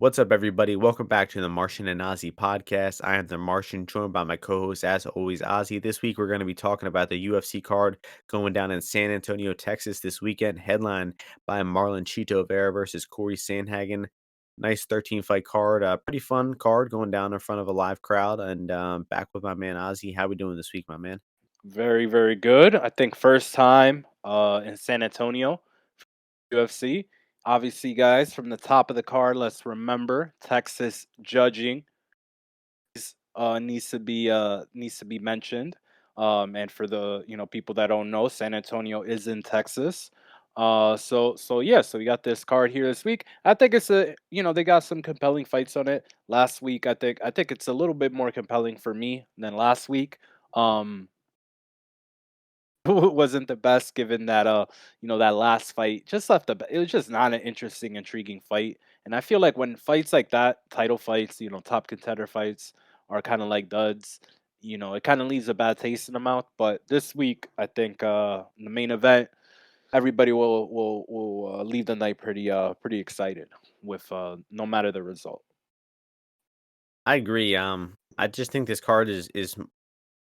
What's up, everybody? Welcome back to the Martian and Ozzy podcast. I am the Martian, joined by my co-host, as always, Ozzy. This week, we're going to be talking about the UFC card going down in San Antonio, Texas this weekend, headlined by Marlon Chito Vera versus Cory Sandhagen. Nice 13-fight card, pretty fun card going down in front of a live crowd. And back with my man Ozzy. How we doing this week, my man? Very, very good. I think first time in San Antonio UFC. Obviously, guys, from the top of the card, let's remember Texas judging needs to be mentioned. And for the people that don't know, San Antonio is in Texas. So we got this card here this week. I think it's they got some compelling fights on it. Last week, I think it's a little bit more compelling for me than last week. Um, wasn't the best given that that last fight just left it was just not an interesting, intriguing fight. And I feel like when fights like that, title fights, top contender fights are kind of like duds, it kind of leaves a bad taste in the mouth. But this week, I think in the main event, everybody will leave the night pretty excited with no matter the result. I agree. I just think this card is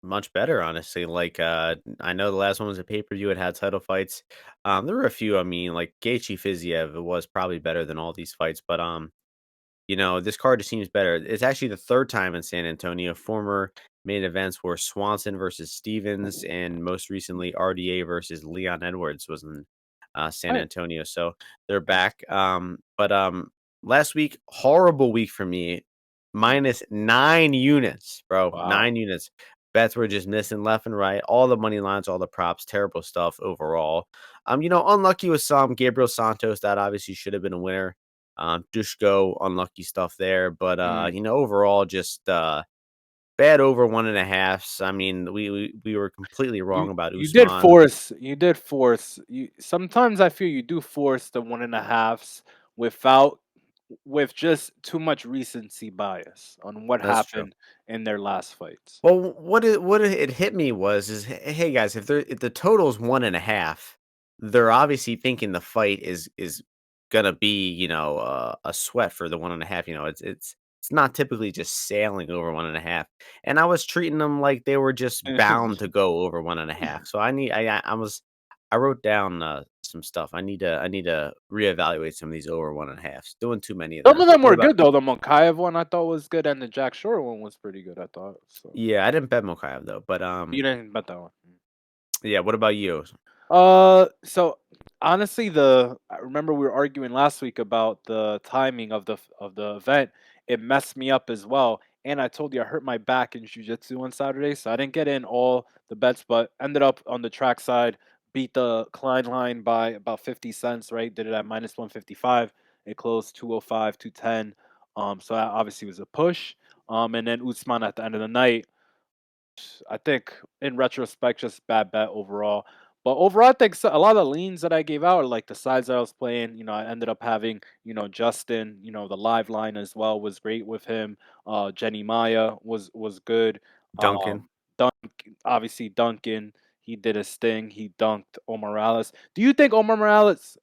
much better, honestly. Like, I know the last one was a pay-per-view, it had title fights. There were a few, I mean, like Gaethje Fiziev was probably better than all these fights, but this card just seems better. It's actually the third time in San Antonio. Former main events were Swanson versus Stevens, and most recently RDA versus Leon Edwards was in San Nice. Antonio. So they're back. But last week, horrible week for me. Minus 9 units, bro. Wow. 9 units. Bets were just missing left and right. All the money lines, all the props, terrible stuff overall. Unlucky with some. Gabriel Santos, that obviously should have been a winner. Dushko, unlucky stuff there. But Mm. overall, just bad over 1.5s. I mean, we were completely You wrong about you did Usman. force you sometimes I feel you do force the 1.5s without with just too much recency bias on what That's true. happened in their last fights. Well, what it hit me was is hey guys, if the total is 1.5, they're obviously thinking the fight is gonna be a sweat for the 1.5. It's not typically just sailing over 1.5, and I was treating them like they were just bound to go over 1.5. So I wrote down some stuff. I need to reevaluate some of these over 1.5s. Doing too many of Some them. of them What were about? good though. The Monkayev one I thought was good, and the Jack Shore one was pretty good, I thought. So Yeah, I didn't bet Mokaev though, but you didn't bet that one. yeah. What about you? So honestly, I remember we were arguing last week about the timing of the event. It messed me up as well, and I told you I hurt my back in jujitsu on Saturday, so I didn't get in all the bets, but ended up on the track side, beat the Klein line by about 50 cents. Right, did it at -155. It closed 205, 210. So that obviously was a push. And then Usman at the end of the night. I think in retrospect, just bad bet overall. But overall, I think a lot of the leans that I gave out are like the sides that I was playing. I ended up having, Justin, the live line as well was great with him. Jenny Maya was good. Duncan. Dunk, obviously Duncan, he did his thing. He dunked Omar Morales. Do you think Omar Morales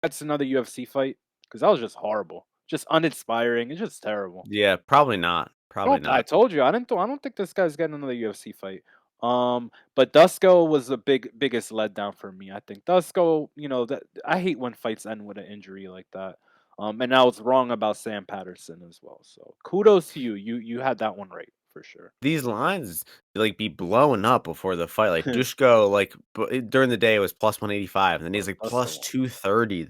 that's another UFC fight? Because that was just horrible, just uninspiring. It's just terrible. Yeah, probably not. Probably I not. told you I don't think this guy's getting another UFC fight. But Dusko was the biggest letdown for me. I think Dusko, that I hate when fights end with an injury like that. And I was wrong about Sam Patterson as well. So kudos to you. You had that one right for sure. These lines like be blowing up before the fight. Like Dushko, like during the day it was plus 185, and then he's like That's the plus one. 230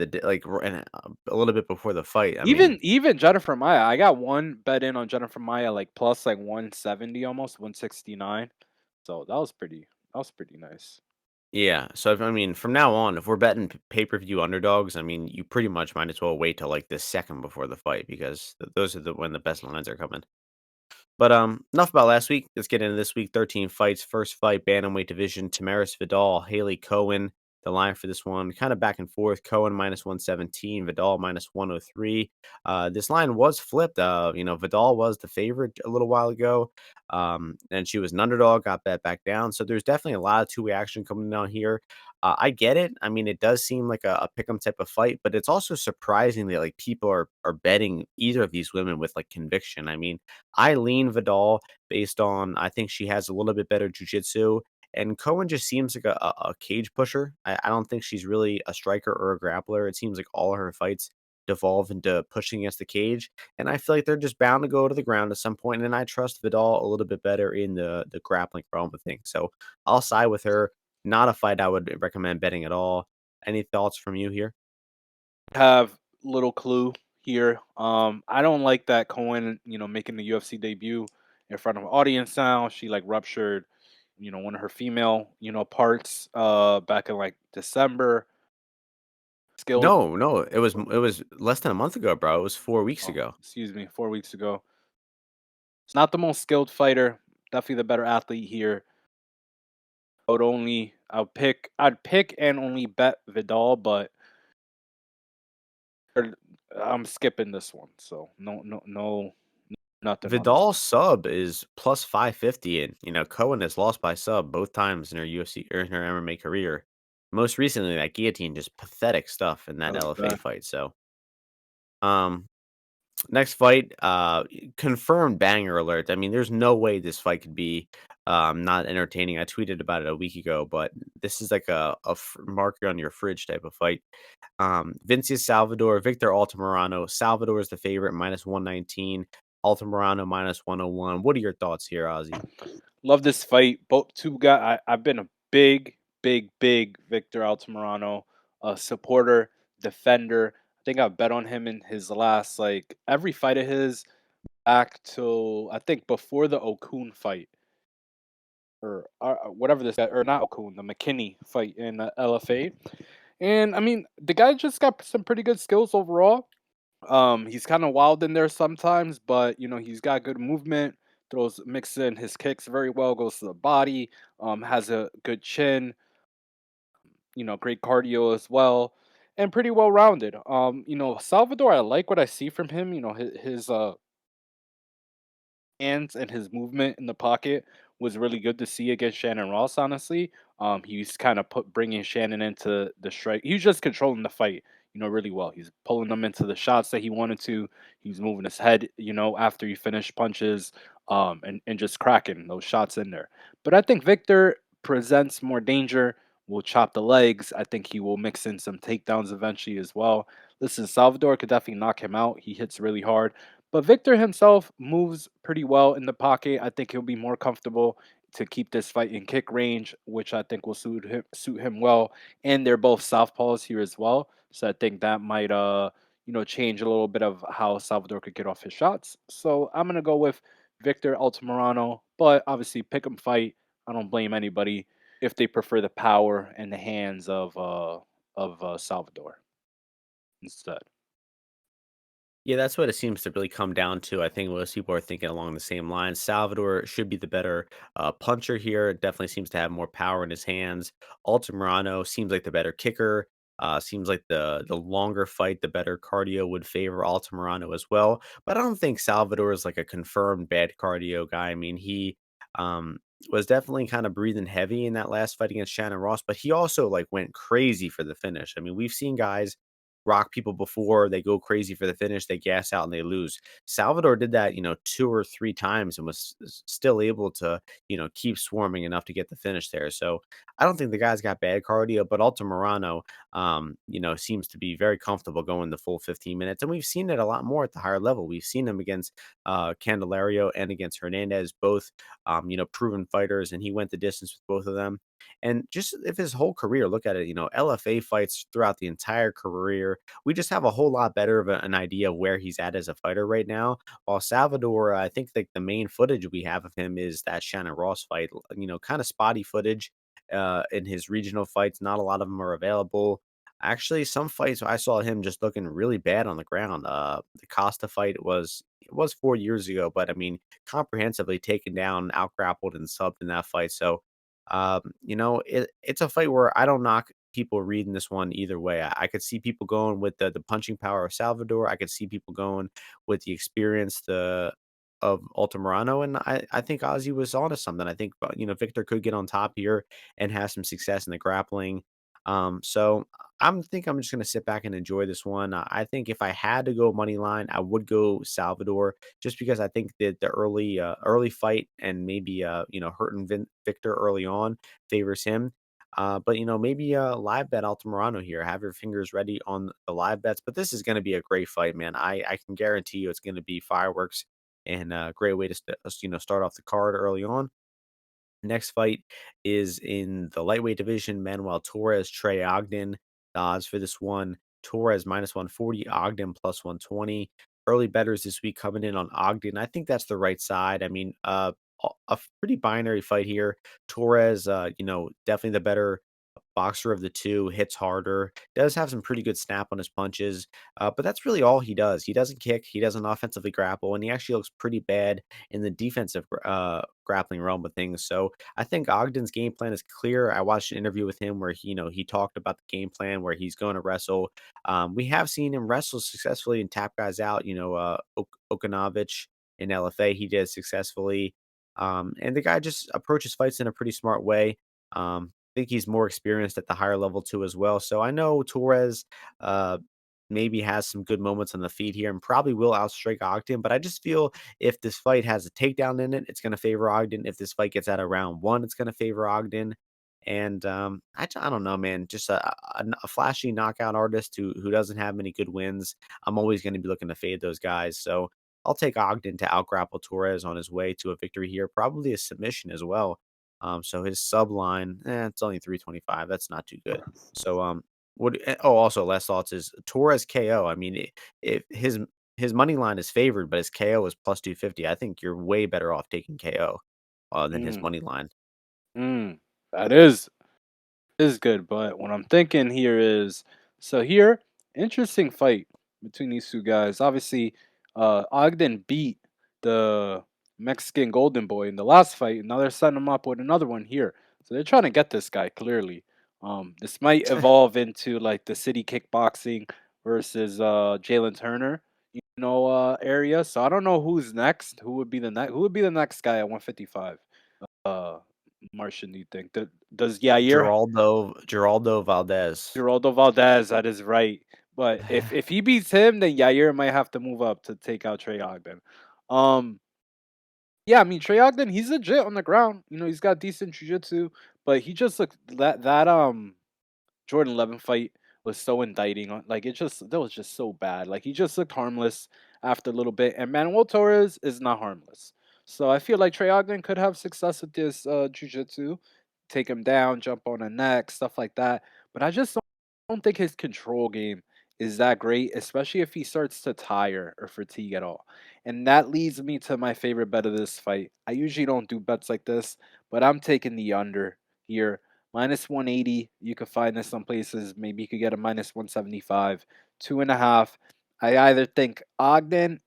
and a little bit before the fight. I mean, Even Jennifer Maya, I got one bet in on Jennifer Maya like plus like 170 almost 169. So that was pretty nice. yeah. So I mean, from now on, if we're betting pay-per-view underdogs, I mean, you pretty much might as well wait till like the second before the fight because those are when the best lines are coming. But enough about last week. Let's get into this week. 13 fights. First fight, bantamweight division. Tamaris Vidal, Haley Cohen. The line for this one, kind of back and forth. Cohen -117, Vidal -103. This line was flipped. Vidal was the favorite a little while ago, and she was an underdog, got bet back down. So there's definitely a lot of two-way action coming down here. I get it. I mean, it does seem like a pick 'em type of fight, but it's also surprising that like people are betting either of these women with like conviction. I mean, I lean Vidal based on I think she has a little bit better jujitsu, and Cohen just seems like a cage pusher. I don't think she's really a striker or a grappler. It seems like all her fights devolve into pushing against the cage, and I feel like they're just bound to go to the ground at some point. And I trust Vidal a little bit better in the grappling realm of things. So I'll side with her. Not a fight I would recommend betting at all. Any thoughts from you here? Have little clue here. I don't like that Cohen, making the UFC debut in front of an audience now. She like ruptured, one of her female, parts back in like December. Skilled. No, no, it was less than a month ago, bro. It was 4 weeks Oh, ago. excuse me, 4 weeks ago. It's not the most skilled fighter. Definitely the better athlete here. I'd pick and only bet Vidal, but er, I'm skipping this one. So no, nothing on this Vidal's one. sub is plus 550, and Cohen has lost by sub both times in her UFC or in her MMA career. Most recently, that guillotine, just pathetic stuff in that That was LFA bad. fight. So, um, next fight, confirmed banger alert. I mean, there's no way this fight could be not entertaining. I tweeted about it a week ago, but this is like a marker on your fridge type of fight. Vinicius Salvador, Victor Altamirano. Salvador is the favorite, -119. Altamirano -101. What are your thoughts here, Ozzy? Love this fight. Both two guys. I've been a big Victor Altamirano supporter, defender. I think I bet on him in his last like every fight of his back to I think before the Okun fight or whatever this guy or not Okun, the McKinney fight in LFA. And I mean, the guy just got some pretty good skills overall. He's kind of wild in there sometimes, but he's got good movement. Throws mixes in his kicks very well. Goes to the body. Has a good chin. Great cardio as well, and pretty well rounded. Salvador, I like what I see from him. His hands and his movement in the pocket was really good to see against Shannon Ross. Honestly, he's kind of bringing Shannon into the strike. He was just controlling the fight, really well. He's pulling them into the shots that he wanted to. He's moving his head, after he finished punches, and just cracking those shots in there. But I think Victor presents more danger. Will chop the legs. I think he will mix in some takedowns eventually as well. Listen, Salvador could definitely knock him out. He hits really hard. But Victor himself moves pretty well in the pocket. I think he'll be more comfortable to keep this fight in kick range, which I think will suit him well. And they're both southpaws here as well, so I think that might change a little bit of how Salvador could get off his shots. So I'm gonna go with Victor Altamirano, but obviously pick 'em fight. I don't blame anybody if they prefer the power and the hands of Salvador instead. Yeah, that's what it seems to really come down to. I think most people are thinking along the same lines. Salvador should be the better puncher here. Definitely seems to have more power in his hands. Altamirano seems like the better kicker. Seems like the longer fight, the better cardio would favor Altamirano as well. But I don't think Salvador is like a confirmed bad cardio guy. I mean, he um, was definitely kind of breathing heavy in that last fight against Shannon Ross, but he also like went crazy for the finish. I mean, we've seen guys rock people before, they go crazy for the finish, they gas out and they lose. Salvador did that, 2 or 3 times and was still able to, keep swarming enough to get the finish there. So, I don't think the guy's got bad cardio, but Altamirano, seems to be very comfortable going the full 15 minutes, and we've seen it a lot more at the higher level. We've seen him against, Candelario and against Hernandez, both, proven fighters, and he went the distance with both of them. And just if his whole career, look at it, LFA fights throughout the entire career. We just have a whole lot better of an idea of where he's at as a fighter right now. While Salvador, I think like the main footage we have of him is that Shannon Ross fight, kind of spotty footage in his regional fights. Not a lot of them are available. Actually, some fights I saw him just looking really bad on the ground. The Costa fight it was 4 years ago, but I mean, comprehensively taken down, outgrappled, and subbed in that fight. So it's a fight where I don't knock people reading this one either way. I could see people going with the punching power of Salvador. I could see people going with the experience of Altamirano, and I think Ozzy was onto something. I think Victor could get on top here and have some success in the grappling. So I'm just gonna sit back and enjoy this one. I think if I had to go money line, I would go Salvador, just because I think that the early fight and maybe hurting Victor early on favors him. But maybe live bet Altamirano here. Have your fingers ready on the live bets. But this is going to be a great fight, man. I can guarantee you it's going to be fireworks and a great way to start off the card early on. Next fight is in the lightweight division. Manuel Torres, Trey Ogden. The odds for this one: Torres -140, Ogden +120. Early betters this week coming in on Ogden. I think that's the right side. I mean, a pretty binary fight here. Torres, definitely the better boxer of the two, hits harder, does have some pretty good snap on his punches, but that's really all he does. He doesn't kick, he doesn't offensively grapple, and he actually looks pretty bad in the defensive grappling realm of things. So I think Ogden's game plan is clear. I watched an interview with him where he talked about the game plan where he's going to wrestle. We have seen him wrestle successfully and tap guys out. Okanovich in LFA, he did successfully. And the guy just approaches fights in a pretty smart way. Think he's more experienced at the higher level too as well. So I know Torres uh, maybe has some good moments on the feet here and probably will outstrike Ogden. But I just feel if this fight has a takedown in it, it's going to favor Ogden. If this fight gets out of round one, it's going to favor Ogden. And I don't know, man. Just a flashy knockout artist who doesn't have many good wins. I'm always going to be looking to fade those guys. So I'll take Ogden to outgrapple Torres on his way to a victory here, probably a submission as well. So his sub line, it's only 325. That's not too good. So also last thoughts is Torres KO. I mean, if his money line is favored, but his KO is +250. I think you're way better off taking KO than his Mm, money line. mm. That is good, but what I'm thinking here is so here, interesting fight between these two guys. Obviously, Ogden beat the Mexican Golden Boy in the last fight, and now they're setting him up with another one here. So they're trying to get this guy clearly. This might evolve into like the city kickboxing versus Jalen Turner, area. So I don't know who's next. Who would be the next guy at 155? Uh, Martian, do you think that does Yair Geraldo Valdez. Geraldo Valdez, that is right. But if he beats him, then Yair might have to move up to take out Trey Ogden. Um, yeah, I mean Trey Ogden, he's legit on the ground. He's got decent jiu-jitsu, but he just looked that Jordan 11 fight was so indicting on like that was just so bad. Like he just looked harmless after a little bit, and Manuel Torres is not harmless. So I feel like Trey Ogden could have success with this jiu-jitsu, take him down, jump on the neck, stuff like that. But I just don't think his control game is that great, especially if he starts to tire or fatigue at all. And that leads me to my favorite bet of this fight. I usually don't do bets like this, but I'm taking the under here. -180. You could find this some places. Maybe you could get a -175. 2.5. I either think Ogden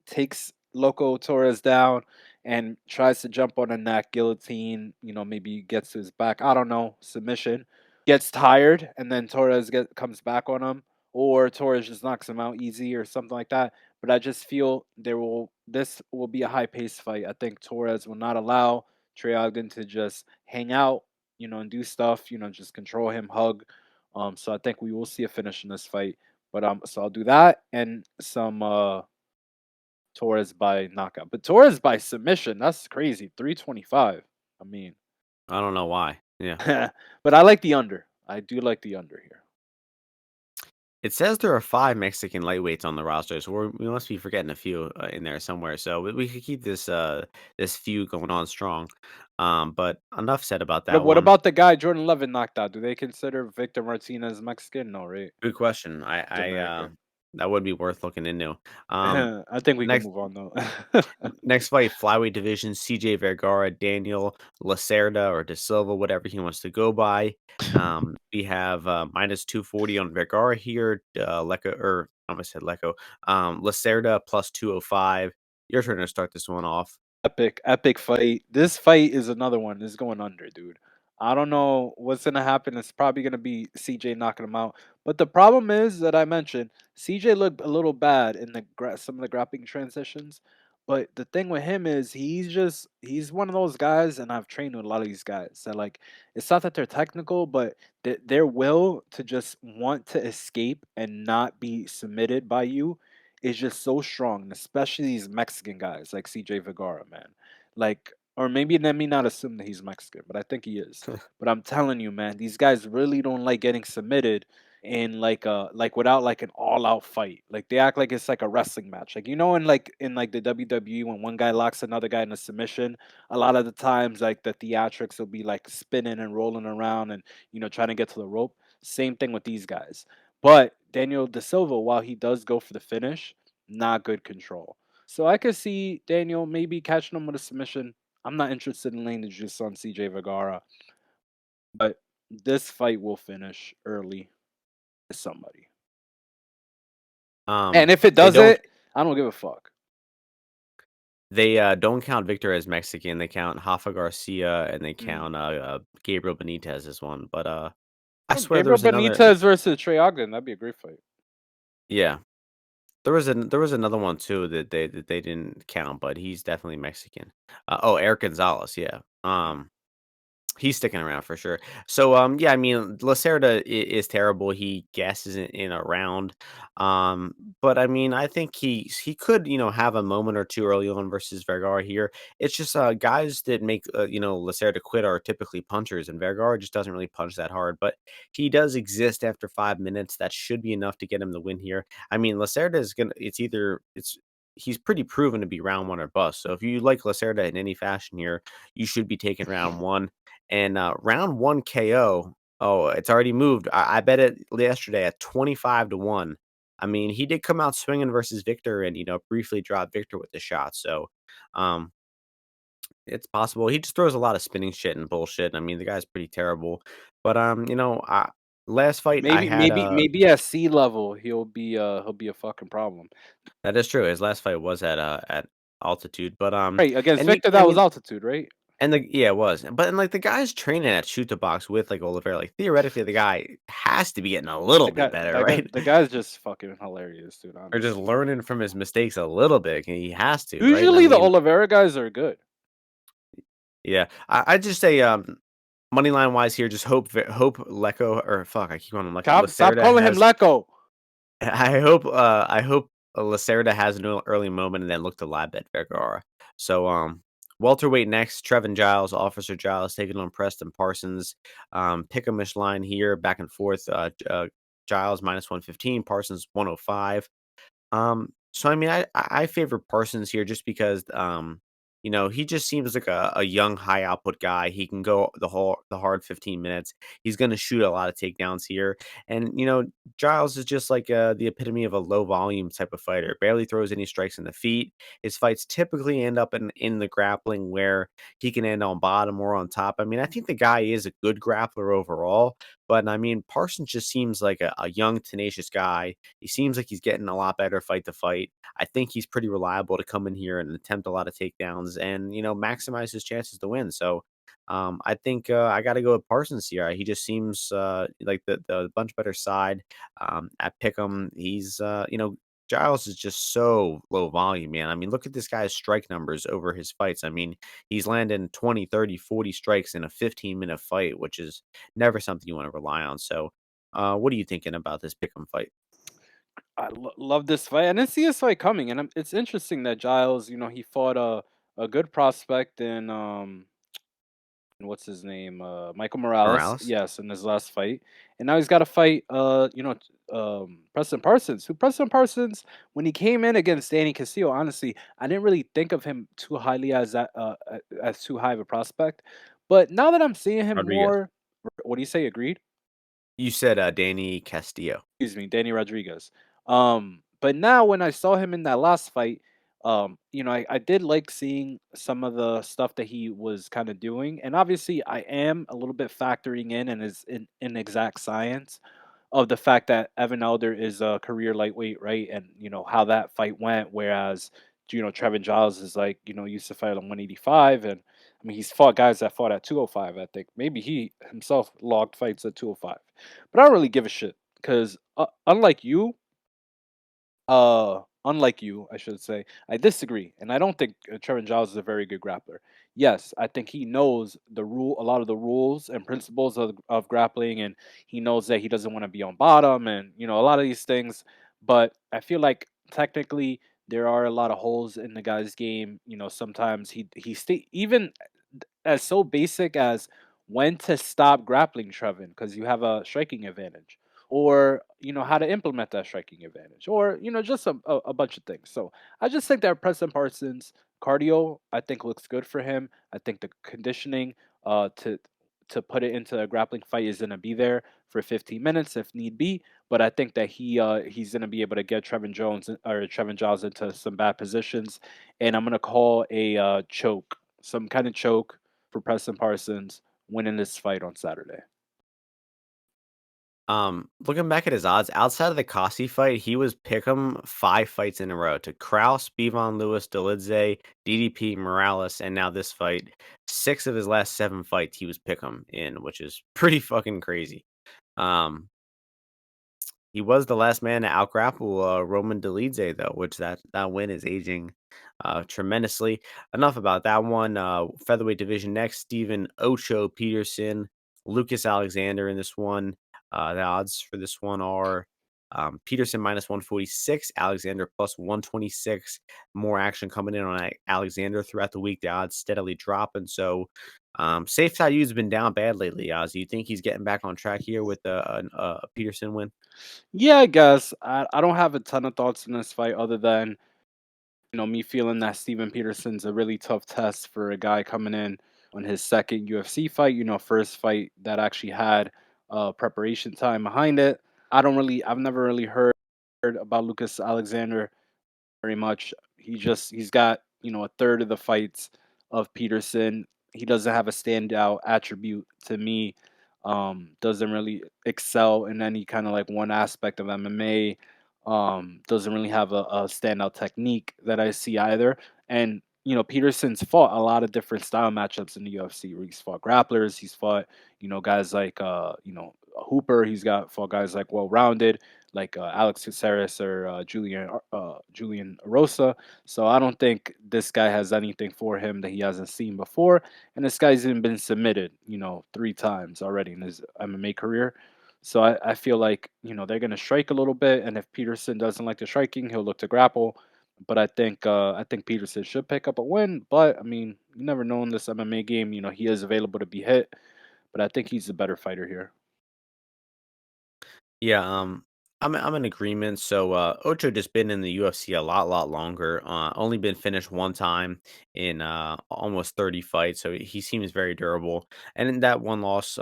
takes Loco Torres down and tries to jump on a neck, guillotine, maybe gets to his back. I don't know, submission. Gets tired, and then comes back on him, or Torres just knocks him out easy or something like that. But I just feel this will be a high paced fight. I think Torres will not allow Trey Ogden to just hang out, and do stuff, just control him, hug. So I think we will see a finish in this fight. But so I'll do that and some Torres by knockout. But Torres by submission, that's crazy. 325. I mean, I don't know why. Yeah. but I like the under. I do like the under here. It says there are 5 Mexican lightweights on the roster, so we must be forgetting a few in there somewhere. So we could keep this feud going on strong. But enough said about that What one. about the guy Jordan Levin knocked out? Do they consider Victor Martinez Mexican? No, right? Good question. He's American. That would be worth looking into. I think we can Next move on though. next fight, flyweight division, CJ Vergara, Daniel Lacerda or De Silva, whatever he wants to go by. We have -240 on Vergara here. Leco, or I almost said Leco. Lacerda +205. Your turn to start this one off. Epic fight. This fight is another one. This is going under, dude. I don't know what's gonna happen. It's probably gonna be CJ knocking him out. But the problem is that I mentioned CJ looked a little bad in the some of the grappling transitions. But the thing with him is he's one of those guys, and I've trained with a lot of these guys that like it's not that they're technical, but their will to just want to escape and not be submitted by you is just so strong, and especially these Mexican guys like CJ Vergara, man. Like, or maybe let me not assume that he's Mexican, but I think he is. But I'm telling you, man, these guys really don't like getting submitted in like without like an all out fight. Like they act like it's like a wrestling match. Like in like the WWE when one guy locks another guy in a submission, a lot of the times like the theatrics will be like spinning and rolling around and trying to get to the rope. Same thing with these guys. But Daniel De Silva, while he does go for the finish, not good control. So I could see Daniel maybe catching him with a submission. I'm not interested in laying the juice on CJ Vergara, but this fight will finish early to somebody. And if it They don't doesn't, I don't give a fuck. don't count Victor as Mexican. They count Rafa Garcia and they Mm. count Gabriel Benitez as one. But I Oh, swear there Gabriel was another. Benitez versus Trey Ogden. That'd be a great fight. Yeah, there was another one too that they didn't count, but he's definitely Mexican. Oh, Eric Gonzalez. Yeah. Mm. He's sticking around for sure. So, yeah, I mean, Lacerda is terrible. He guesses in a round, but I mean, I think he could, have a moment or two early on versus Vergara here. It's just guys that make Lacerda quit are typically punchers, and Vergara just doesn't really punch that hard. But he does exist after 5 minutes. That should be enough to get him the win here. I mean, Lacerda is gonna. It's he's pretty proven to be round one or bust. So if you like Lacerda in any fashion here, you should be taking round one. And, round 1 KO, oh, it's already moved. I bet it yesterday at 25 to 1. I mean, he did come out swinging versus Victor and, briefly dropped Victor with the shot. So, um, it's possible. He just throws a lot of spinning shit and bullshit. I mean, the guy's pretty terrible. But, last fight I Maybe, had, maybe, maybe at sea level he'll be a fucking problem. that is true. His last fight was at altitude. But, Right against and he Victor, I that was mean, altitude, right? yeah, it was. But and like the guy's training at shoot the box with like Oliveira, like theoretically the guy has to be getting a little bit better, right? The guy's just fucking hilarious, dude. Or just Honestly, learning from his mistakes a little bit. He has to, right? And I usually the mean, Oliveira guys are good. yeah, I just say money line wise here, just hope Lecco or fuck, I keep on him Lecco. Stop Lacerda calling him has Lecco. I hope Lacerda has an early moment and then look to live bet Vergara. So welterweight next, Trevin Giles, Officer Giles taking on Preston Parsons. Pick a mish line here, back and forth. Giles minus 115, Parsons 105. So I mean, I favor Parsons here just because he just seems like a young high output guy. He can go the hard 15 minutes. He's gonna shoot a lot of takedowns here. And Giles is just like the epitome of a low volume type of fighter. Barely throws any strikes in the feet. His fights typically end up in the grappling where he can end on bottom or on top. I mean, I think the guy is a good grappler overall, but I mean, Parsons just seems like a young, tenacious guy. He seems like he's getting a lot better fight to fight. I think he's pretty reliable to come in here and attempt a lot of takedowns and, maximize his chances to win. So I think I got to go with Parsons here. He just seems like the bunch better side at Pick'em. He's, Giles is just so low volume, man. I mean, look at this guy's strike numbers over his fights. I mean, he's landing 20, 30, 40 strikes in a 15-minute fight, which is never something you want to rely on. So, what are you thinking about this Pick'em fight? Love this fight. I didn't see this fight coming, and it's interesting that Giles, he fought a good prospect in what's his name, Michael Morales. Morales? Yes, in his last fight, and now he's got to fight, Preston Parsons. Who Preston Parsons when he came in against Danny Castillo. Honestly, I didn't really think of him too highly as as too high of a prospect, but now that I'm seeing him Rodriguez. more, what do you say? Agreed. You said Danny Castillo. Excuse me, Danny Rodriguez. But now when I saw him in that last fight, I did like seeing some of the stuff that he was kind of doing, and obviously I am a little bit factoring in and is in exact science of the fact that Evan Elder is a career lightweight, right? And how that fight went, whereas Trevin Giles is like used to fight on 185, and I mean, he's fought guys that fought at 205, I think. Maybe he himself logged fights at 205. But I don't really give a shit because unlike you, I should say, I disagree, and I don't think Trevin Giles is a very good grappler. Yes, I think he knows a lot of the rules and principles of grappling, and he knows that he doesn't want to be on bottom, and a lot of these things. But I feel like technically there are a lot of holes in the guy's game. Sometimes he stay even as so basic as when to stop grappling Trevin because you have a striking advantage, or how to implement that striking advantage, or just a bunch of things. So I just think that Preston Parsons cardio, I think, looks good for him. I think the conditioning to put it into a grappling fight is going to be there for 15 minutes if need be. But I think that he's going to be able to get Trevin Giles into some bad positions, and I'm going to call a choke, some kind of choke for Preston Parsons winning this fight on Saturday. Looking back at his odds, outside of the Kossi fight, he was pick'em 5 fights in a row to Kraus, Bivon Lewis, Dolidze, DDP, Morales, and now this fight. 6 of his last 7 fights he was pick'em in, which is pretty fucking crazy. Um, he was the last man to outgrapple Roman Dolidze though, which that win is aging tremendously. Enough about that one. Featherweight division next, Stephen Ocho Peterson, Lucas Alexander in this one. The odds for this one are Peterson minus 146, Alexander plus 126. More action coming in on Alexander throughout the week. The odds steadily dropping. So, safe side has been down bad lately. Oz, do you think he's getting back on track here with a Peterson win? Yeah, I guess I don't have a ton of thoughts in this fight other than me feeling that Steven Peterson's a really tough test for a guy coming in on his second UFC fight. First fight that actually had preparation time behind it. I've never really heard about Lucas Alexander very much. He's got, a third of the fights of Peterson. He doesn't have a standout attribute to me. Doesn't really excel in any kind of like one aspect of MMA. Doesn't really have a standout technique that I see either. And Peterson's fought a lot of different style matchups in the UFC. Where he's fought grapplers, he's fought guys like Hooper. He's got fought guys like well rounded like Alex Caceres or Julian Arosa. So I don't think this guy has anything for him that he hasn't seen before. And this guy's even been submitted, 3 times already in his MMA career. So I feel like they're gonna strike a little bit, and if Peterson doesn't like the striking, he'll look to grapple. But I think Peterson should pick up a win. But I mean, you never know in this MMA game. He is available to be hit, but I think he's the better fighter here. Yeah, I'm in agreement. So Ocho just been in the UFC a lot longer. Only been finished one time in almost 30 fights, so he seems very durable. And in that one loss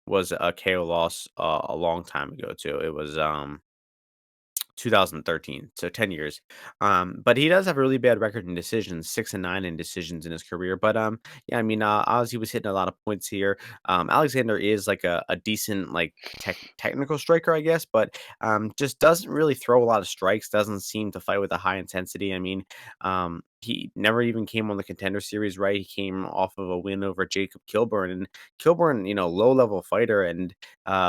was a KO loss a long time ago too. It was 2013, so 10 years. But he does have a really bad record in decisions, 6-9 in decisions in his career. But yeah, I mean, Ozzy was hitting a lot of points here. Alexander is like a decent like technical striker, I guess, but just doesn't really throw a lot of strikes. Doesn't seem to fight with a high intensity. I mean, he never even came on the contender series, right? He came off of a win over Jacob Kilburn, and Kilburn, low level fighter, and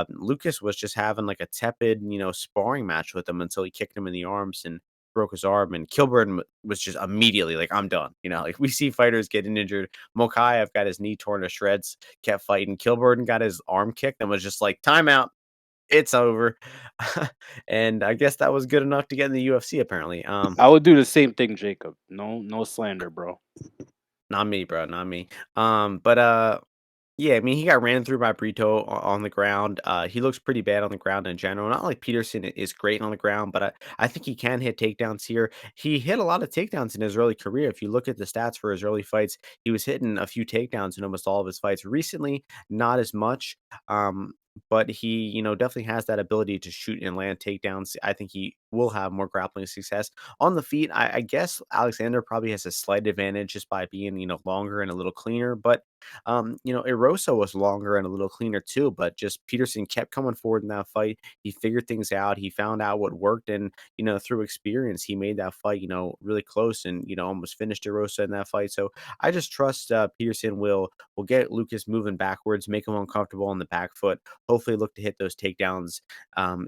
Lucas was just having like a tepid, sparring match with him until he kicked him in the arms and broke his arm. And Kilburn was just immediately like, "I'm done." Like we see fighters getting injured. Mokaev got his knee torn to shreds, kept fighting. Kilburn got his arm kicked and was just like, "Timeout, it's over." And I guess that was good enough to get in the UFC. Apparently, I would do the same thing, Jacob. No slander, bro. not me, bro, not me. But Yeah, I mean, he got ran through by Brito on the ground. He looks pretty bad on the ground in general. Not like Peterson is great on the ground, but I think he can hit takedowns here. He hit a lot of takedowns in his early career. If you look at the stats for his early fights, he was hitting a few takedowns in almost all of his fights. Recently, not as much. but he, definitely has that ability to shoot and land takedowns. I think he will have more grappling success on the feet. I guess Alexander probably has a slight advantage just by being, longer and a little cleaner. But, Erosa was longer and a little cleaner too. But just Peterson kept coming forward in that fight. He figured things out. He found out what worked. And, through experience, he made that fight, really close and, almost finished Erosa in that fight. So I just trust Peterson will get Lucas moving backwards, make him uncomfortable on the back foot. Hopefully, look to hit those takedowns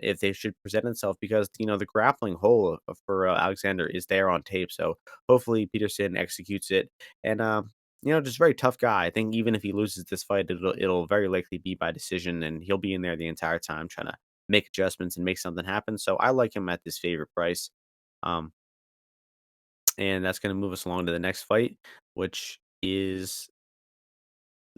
if they should present itself, because the grappling hole for Alexander is there on tape. So hopefully Peterson executes it, and just very tough guy. I think even if he loses this fight, it'll very likely be by decision, and he'll be in there the entire time trying to make adjustments and make something happen. So I like him at this favorite price. Um, and that's going to move us along to the next fight, which is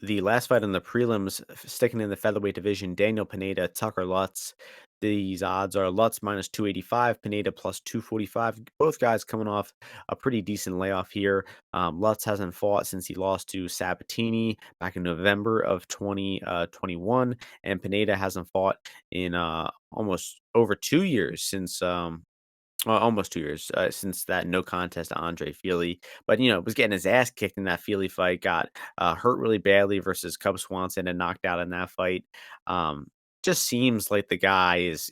the last fight on the prelims, sticking in the featherweight division, Daniel Pineda, Tucker Lutz. These odds are Lutz minus 285, Pineda plus 245. Both guys coming off a pretty decent layoff here. Lutz hasn't fought since he lost to Sabatini back in November of 2021, and Pineda hasn't fought in almost over 2 years since almost 2 years, since that no contest to Andre Fili, but, was getting his ass kicked in that Fili fight, got, hurt really badly versus Cub Swanson and knocked out in that fight. Um, just seems like the guy is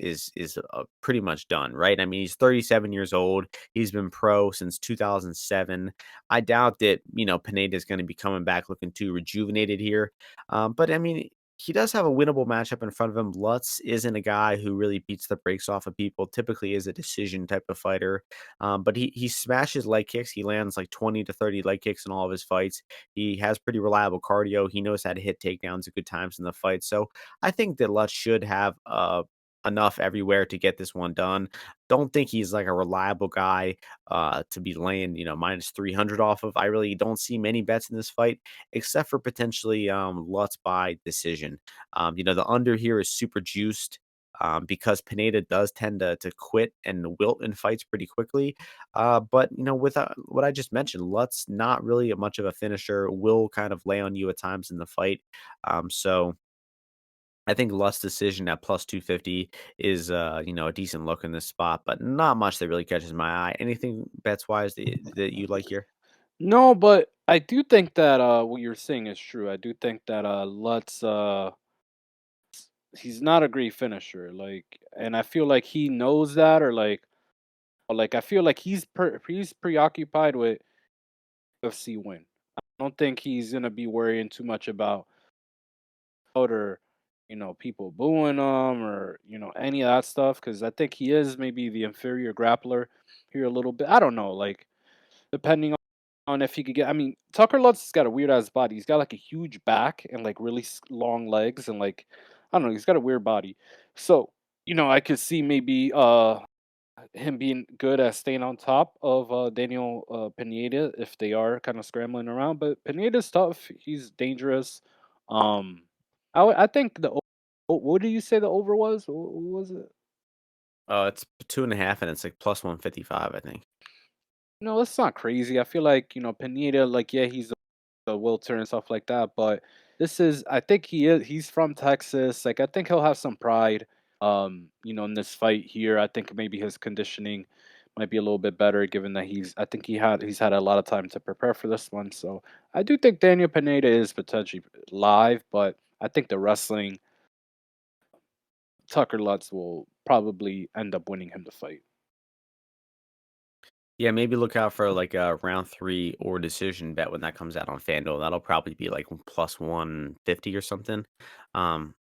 pretty much done, right? I mean, he's 37 years old. He's been pro since 2007. I doubt that, Pineda is gonna be coming back looking too rejuvenated here. But I mean, he does have a winnable matchup in front of him. Lutz isn't a guy who really beats the brakes off of people, typically is a decision type of fighter. But he smashes leg kicks. He lands like 20 to 30 leg kicks in all of his fights. He has pretty reliable cardio. He knows how to hit takedowns at good times in the fight. So I think that Lutz should have enough everywhere to get this one done. Don't think he's like a reliable guy to be laying, minus 300 off of. I really don't see many bets in this fight except for potentially Lutz by decision. The under here is super juiced. Because Pineda does tend to quit and wilt in fights pretty quickly. But with what I just mentioned, Lutz not really much of a finisher, will kind of lay on you at times in the fight. So I think Lutz decision at plus 250 is a decent look in this spot, but not much that really catches my eye. Anything bets wise that you like here? No, but I do think that what you're saying is true. I do think that Lutz he's not a great finisher. Like, and I feel like he knows that, or I feel like he's preoccupied with UFC win. I don't think he's gonna be worrying too much about or people booing him, or any of that stuff, because I think he is maybe the inferior grappler here a little bit. I don't know, like, depending on if he could get. I mean, Tucker Lutz has got a weird ass body. He's got like a huge back and like really long legs, and like, I don't know, he's got a weird body. So I could see maybe him being good at staying on top of Daniel Pineda if they are kind of scrambling around. But Pineda's tough. He's dangerous. Um, I think what did you say the over was? What was it? It's 2.5, and it's like plus 155, I think. No, it's not crazy. I feel like Pineda, like, yeah, he's a wilter and stuff like that. But this is, I think he's from Texas. Like, I think he'll have some pride. In this fight here, I think maybe his conditioning might be a little bit better, given that I think he's had a lot of time to prepare for this one. So I do think Daniel Pineda is potentially live, but I think the wrestling Tucker Lutz will probably end up winning him the fight. Yeah, maybe look out for like a round three or decision bet when that comes out on FanDuel. That'll probably be like plus 150 or something. Um,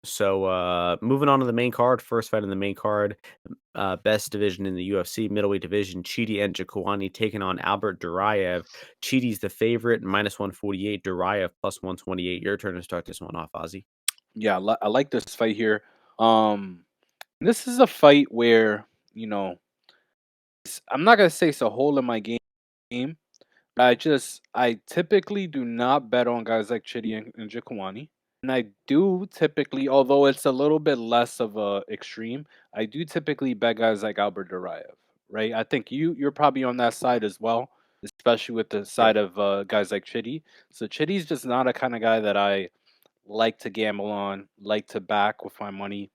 so moving on to the main card, first fight in the main card, best division in the UFC, middleweight division, Chidi and Njokuani taking on Albert Duraev. Chidi's the favorite, minus 148, Duraev plus 128. Your turn to start this one off, Ozzy. Yeah, I like this fight here. Um, this is a fight where I'm not gonna say it's a hole in my game. I typically do not bet on guys like Chidi and Jaquani. And I do typically, although it's a little bit less of a extreme, I do typically bet guys like Albert Duraev, right? I think you're probably on that side as well, especially with the Yep. side of guys like Chidi. So Chidi's just not a kind of guy that I like to gamble on, like to back with my money.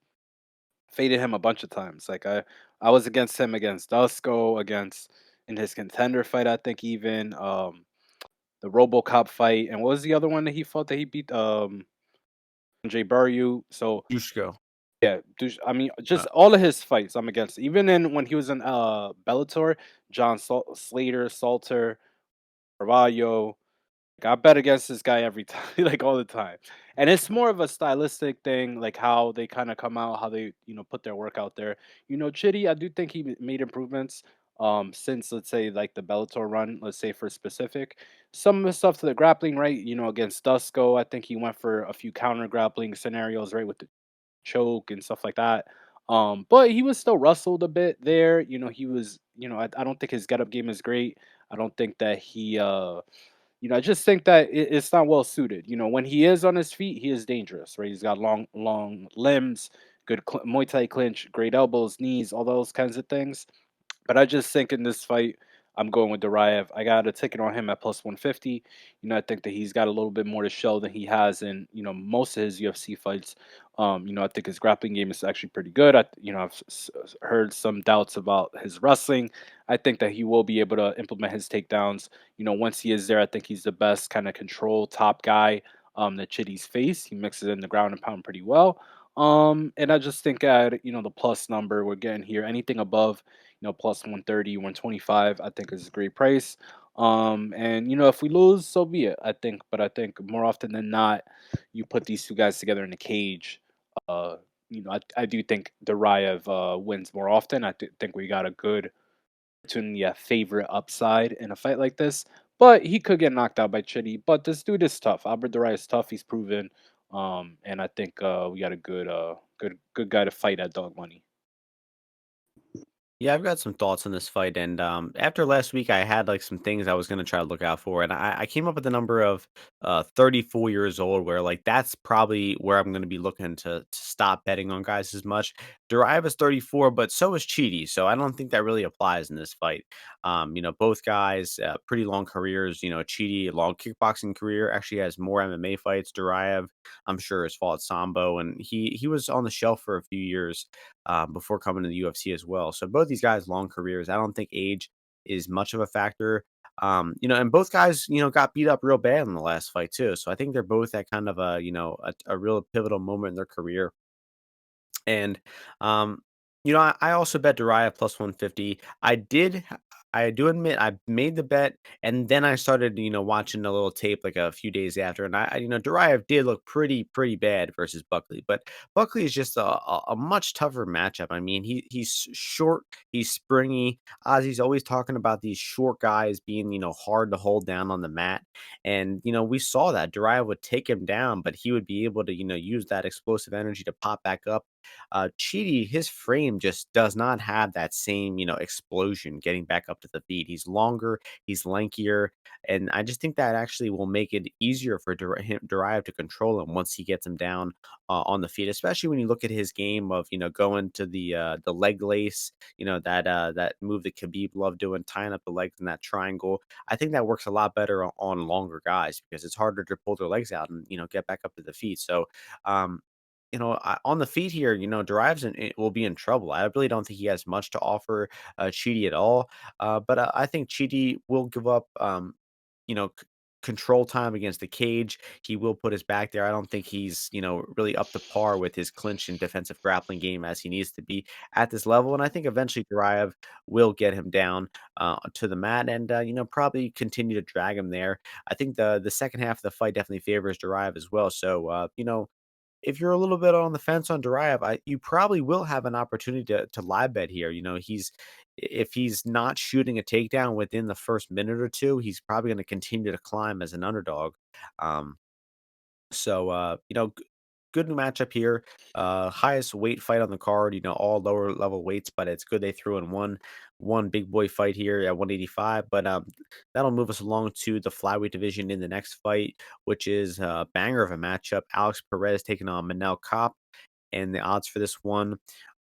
Faded him a bunch of times. Like I was against him against Dusko, against in his contender fight, I think even the RoboCop fight, and what was the other one that he fought that he beat Jay Baryu. So Dushko. yeah, I mean, just all of his fights I'm against. Even in when he was in Bellator, Slater, Salter, Carvalho. Like, I bet against this guy every time, like all the time. And it's more of a stylistic thing, like how they kind of come out, how they, put their work out there. Chitty, I do think he made improvements since, let's say, like the Bellator run, let's say for specific. Some of the stuff to the grappling, right? Against Dusko, I think he went for a few counter grappling scenarios, right, with the choke and stuff like that. But he was still rustled a bit there. He was, I don't think his get up game is great. I don't think that he I just think that it's not well suited. When he is on his feet, he is dangerous, right? He's got long limbs, good Muay Thai clinch, great elbows, knees, all those kinds of things. But I just think in this fight, I'm going with Duraev. I got a ticket on him at plus 150. I think that he's got a little bit more to show than he has in, most of his UFC fights. I think his grappling game is actually pretty good. I've heard some doubts about his wrestling. I think that he will be able to implement his takedowns. Once he is there, I think he's the best kind of control top guy that Chitty's face. He mixes in the ground and pound pretty well. And I just think at, the plus number we're getting here, anything above plus 130, 125, I think is a great price. And if we lose, so be it. But I think more often than not, you put these two guys together in a cage. Uh, I do think Duraev wins more often. Think we got a good opportunity at favorite upside in a fight like this. But he could get knocked out by Chitty. But this dude is tough. Albert Duraev is tough. He's proven. And I think we got a good guy to fight at dog money. Yeah, I've got some thoughts on this fight, and after last week, I had like some things I was going to try to look out for, and I came up with the number of 34 years old, where like that's probably where I'm going to be looking to stop betting on guys as much. Duraev is 34, but so is Cheaty, so I don't think that really applies in this fight. Both guys pretty long careers. Cheaty long kickboxing career, actually has more MMA fights. Duraev, I'm sure, has fought Sambo, and he was on the shelf for a few years before coming to the UFC as well. So both these guys long careers. I don't think age is much of a factor. And both guys, got beat up real bad in the last fight too. So I think they're both at kind of a real pivotal moment in their career. And, I also bet Dariah plus 150. I do admit I made the bet, and then I started, watching a little tape like a few days after, and Dariah did look pretty bad versus Buckley, but Buckley is just a much tougher matchup. I mean, he's short, he's springy. Ozzy's always talking about these short guys being, hard to hold down on the mat, and we saw that Dariah would take him down, but he would be able to, use that explosive energy to pop back up. Chidi, his frame just does not have that same, explosion getting back up to the feet. He's longer, he's lankier, and I just think that actually will make it easier for Derive to control him once he gets him down on the feet. Especially when you look at his game of going to the leg lace, that move that Khabib loved doing, tying up the legs in that triangle. I think that works a lot better on longer guys because it's harder to pull their legs out and get back up to the feet. So um, on the feet here, Derives will be in trouble. I really don't think he has much to offer Chidi at all. But I think Chidi will give up, you know, c- control time against the cage. He will put his back there. I don't think he's, really up to par with his clinch and defensive grappling game as he needs to be at this level. And I think eventually Derive will get him down to the mat and, probably continue to drag him there. I think the second half of the fight definitely favors Derive as well. So, if you're a little bit on the fence on Duraev, you probably will have an opportunity to live bet here. If he's not shooting a takedown within the first minute or two, he's probably going to continue to climb as an underdog. Um, so good matchup here. Highest weight fight on the card. All lower level weights, but it's good they threw in one big boy fight here at 185. But that'll move us along to the flyweight division in the next fight, which is a banger of a matchup. Alex Perez taking on Manel Kape, and the odds for this one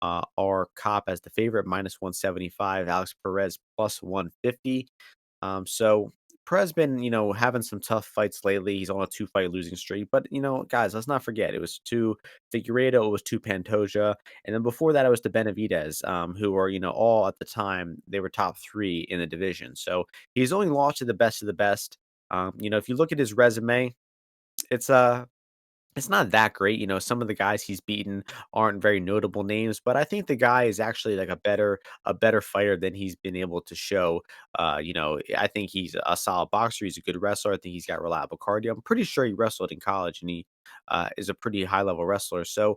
are Kape as the favorite minus 175, Alex Perez plus 150. So Perez been, having some tough fights lately. He's on a two-fight losing streak, but, guys, let's not forget it was to Figueiredo, it was to Pantoja, and then before that, it was to Benavidez, who were, all at the time, they were top 3 in the division. So, he's only lost to the best of the best. If you look at his resume, it's, it's not that great, some of the guys he's beaten aren't very notable names, but I think the guy is actually like a better fighter than he's been able to show. I think he's a solid boxer, he's a good wrestler. I think he's got reliable cardio. I'm pretty sure he wrestled in college and he is a pretty high level wrestler. So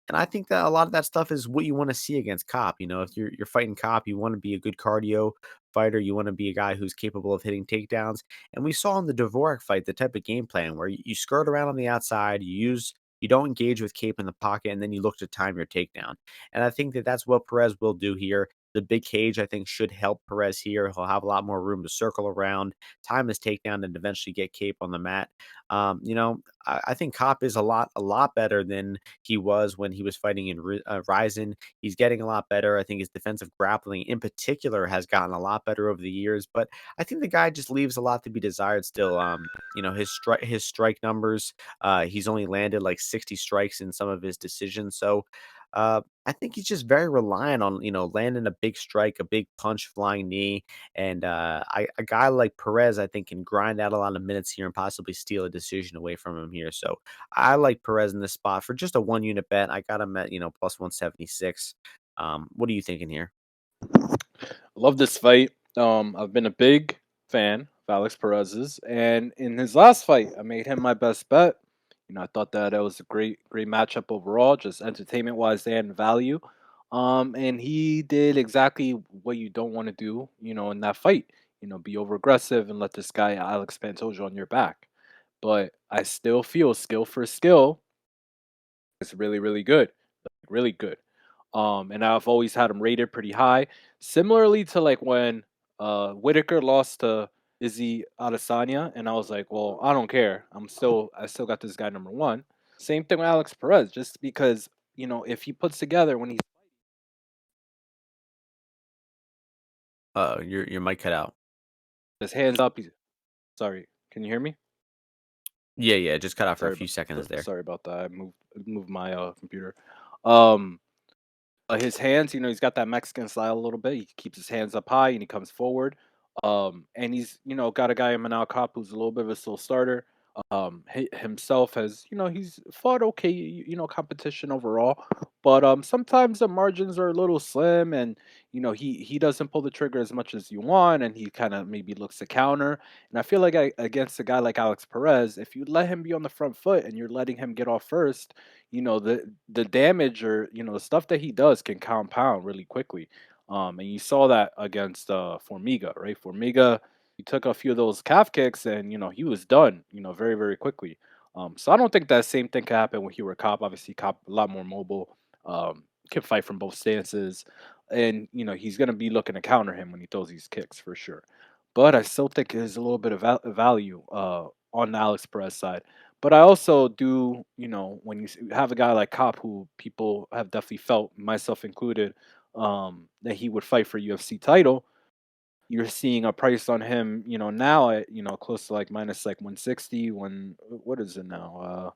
and I think that a lot of that stuff is what you want to see against Cop. If you're fighting Cop, you want to be a good cardio fighter. You want to be a guy who's capable of hitting takedowns. And we saw in the Dvorak fight the type of game plan where you skirt around on the outside, you don't engage with Cape in the pocket, and then you look to time your takedown. And I think that that's what Perez will do here. The big cage, I think, should help Perez here. He'll have a lot more room to circle around, time his takedown, and eventually get Cape on the mat. I think Cop is a lot better than he was when he was fighting in Ryzen. He's getting a lot better. I think his defensive grappling, in particular, has gotten a lot better over the years. But I think the guy just leaves a lot to be desired still. His strike numbers. He's only landed like 60 strikes in some of his decisions. So I think he's just very reliant on landing a big strike, a big punch, flying knee, and a guy like Perez, I think, can grind out a lot of minutes here and possibly steal a decision away from him here. So I like Perez in this spot for just a 1 unit bet. I got him at plus 176. What are you thinking here? Love this fight. I've been a big fan of Alex Perez's, and in his last fight, I made him my best bet. I thought that it was a great matchup overall, just entertainment wise and value. And he did exactly what you don't want to do, in that fight. Be over aggressive and let this guy Alex Pantoja on your back. But I still feel skill for skill is really, really good, really good. And I've always had him rated pretty high. Similarly to like when Whitaker lost to Izzy Adesanya, and I was like, well, I don't care. I still got this guy number one. Same thing with Alex Perez, just because if he puts together when he's Your mic cut out. his hands up, he's sorry. Can you hear me? Yeah, yeah, just cut out for a Sorry, few seconds there. sorry about that. I moved my computer. Um, his hands, he's got that Mexican style a little bit. He keeps his hands up high and he comes forward. And he's, got a guy in Manal Cop who's a little bit of a slow starter. Himself has, he's fought okay, competition overall. But sometimes the margins are a little slim, and he doesn't pull the trigger as much as you want, and he kind of maybe looks to counter. And I feel like against a guy like Alex Perez, if you let him be on the front foot and you're letting him get off first, the damage or the stuff that he does can compound really quickly. And you saw that against Formiga, right? Formiga, he took a few of those calf kicks and he was done, very, very quickly. So I don't think that same thing could happen with Hero Cop. Obviously, Cop a lot more mobile, can fight from both stances, and he's gonna be looking to counter him when he throws these kicks for sure. But I still think there's a little bit of value on the Alex Perez side. But I also do, when you have a guy like Cop, who people have definitely felt, myself included, that he would fight for UFC title. You're seeing a price on him, now at close to like minus like 160. When what is it now?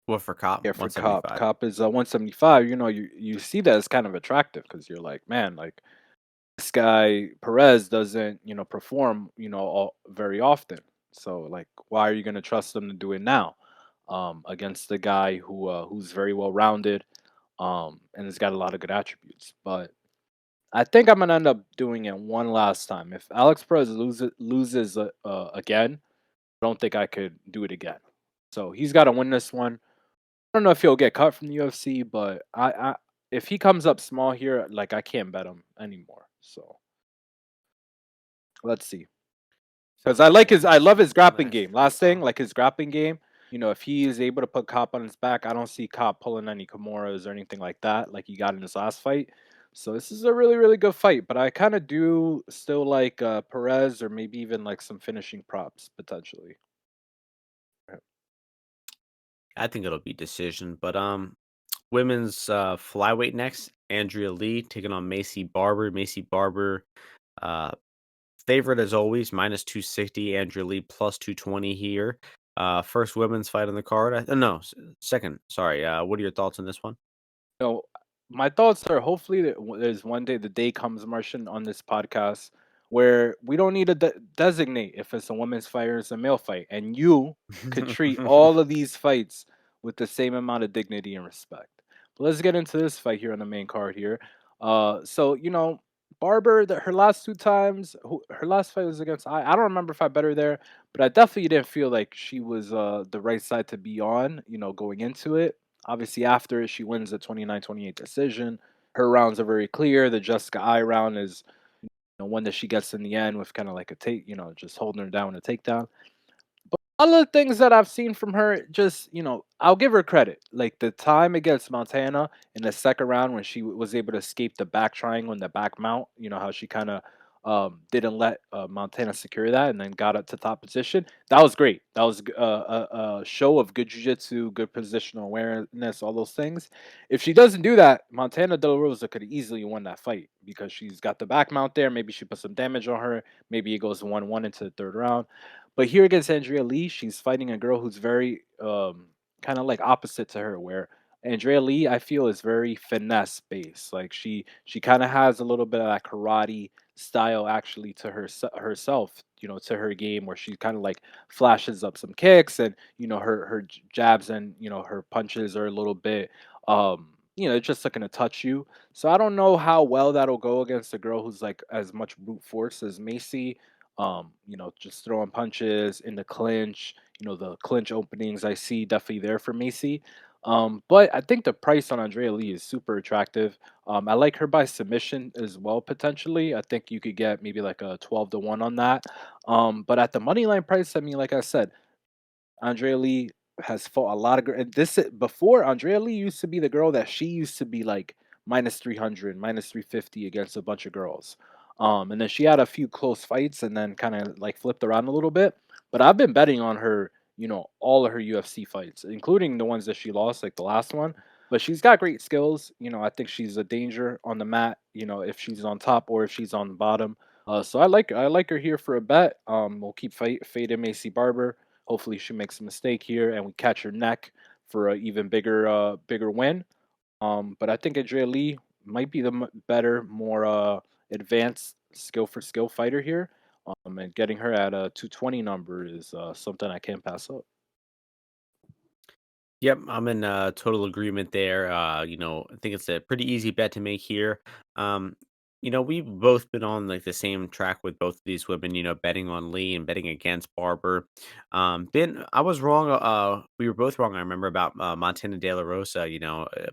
What for Cop? Yeah, for Cop. 175. Cop is 175. You see that as kind of attractive because you're like, man, like this guy Perez doesn't perform very often. So like, why are you gonna trust him to do it now against the guy who's very well rounded and has got a lot of good attributes? But I think I'm gonna end up doing it one last time. If Alex Perez loses again, I don't think I could do it again. So he's got to win this one. I don't know if he'll get cut from the UFC, but I if he comes up small here, like I can't bet him anymore. So let's see. Because I love his grappling Nice. game. Last thing, like his grappling game. If he is able to put Cop on his back, I don't see Cop pulling any Kimuras or anything like that, like he got in his last fight. So this is a really, really good fight. But I kind of do still like Perez or maybe even like some finishing props potentially. I think it'll be decision, but women's flyweight next. Andrea Lee taking on Macy Barber. Macy Barber Favorite as always, minus 260, Andrea Lee plus 220 here. First women's fight on the card. No, second. Sorry. What are your thoughts on this one? know, my thoughts are hopefully that there's one day the day comes, Martian, on this podcast where we don't need to designate if it's a women's fight or it's a male fight, and you could treat all of these fights with the same amount of dignity and respect. But let's get into this fight here on the main card here. So Barber, her last two times, her last fight was against I. I don't remember if I bet her there, but I definitely didn't feel like she was the right side to be on. Going into it. Obviously, after she wins the 29-28 decision. Her rounds are very clear. The Jessica I round is one that she gets in the end with kind of like a take, just holding her down with a takedown. But all of the things that I've seen from her, just I'll give her credit. Like the time against Montana in the second round when she was able to escape the back triangle and the back mount. How she kind of didn't let Montana secure that and then got up to top position. That was great. That was a show of good jiu-jitsu, good positional awareness, all those things. If she doesn't do that, Montana De La Rosa could have easily won that fight because she's got the back mount there. Maybe she put some damage on her. Maybe it goes 1-1 into the third round. But here against Andrea Lee, she's fighting a girl who's very kind of like opposite to her, where Andrea Lee, I feel, is very finesse based. Like she kind of has a little bit of that karate style actually to herself, to her game, where she kind of like flashes up some kicks and her jabs and her punches are a little bit just looking to touch you. So I don't know how well that'll go against a girl who's like as much brute force as Macy. Just throwing punches in the clinch. The clinch openings I see definitely there for Macy. But I think the price on Andrea Lee is super attractive. I like her by submission as well, potentially. I think you could get maybe like a 12-1 on that. But at the money line price, I mean, like I said, Andrea Lee has fought a lot of this before. Andrea Lee used to be the girl that she used to be like minus 300, minus 350 against a bunch of girls. And then she had a few close fights and then kind of like flipped around a little bit. But I've been betting on her, all of her UFC fights, including the ones that she lost, like the last one. But she's got great skills. I think she's a danger on the mat, if she's on top or if she's on the bottom. So I like her here for a bet. We'll keep fading Macy Barber. Hopefully, she makes a mistake here and we catch her neck for an even bigger win. But I think Andrea Lee might be the better, more advanced skill for skill fighter here. And getting her at a 220 number is something I can't pass up. Yep, I'm in total agreement there. I think it's a pretty easy bet to make here. Um, we've both been on like the same track with both of these women, betting on Lee and betting against Barber. I was wrong. We were both wrong. I remember about Montana De La Rosa,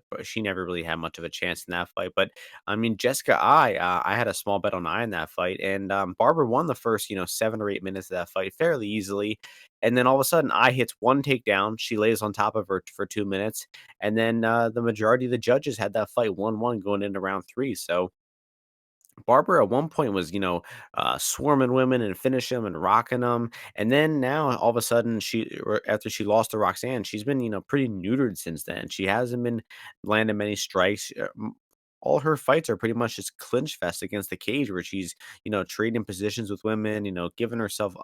but she never really had much of a chance in that fight. But I mean, I had a small bet on I in that fight, and Barber won the first, 7 or 8 minutes of that fight fairly easily. And then all of a sudden, I hits one takedown. She lays on top of her for 2 minutes. And then the majority of the judges had that fight 1-1 going into round three. So Barber at one point was, swarming women and finishing them and rocking them. And then now all of a sudden, after she lost to Roxanne, she's been, pretty neutered since then. She hasn't been landing many strikes. All her fights are pretty much just clinch fest against the cage where she's, trading positions with women, giving herself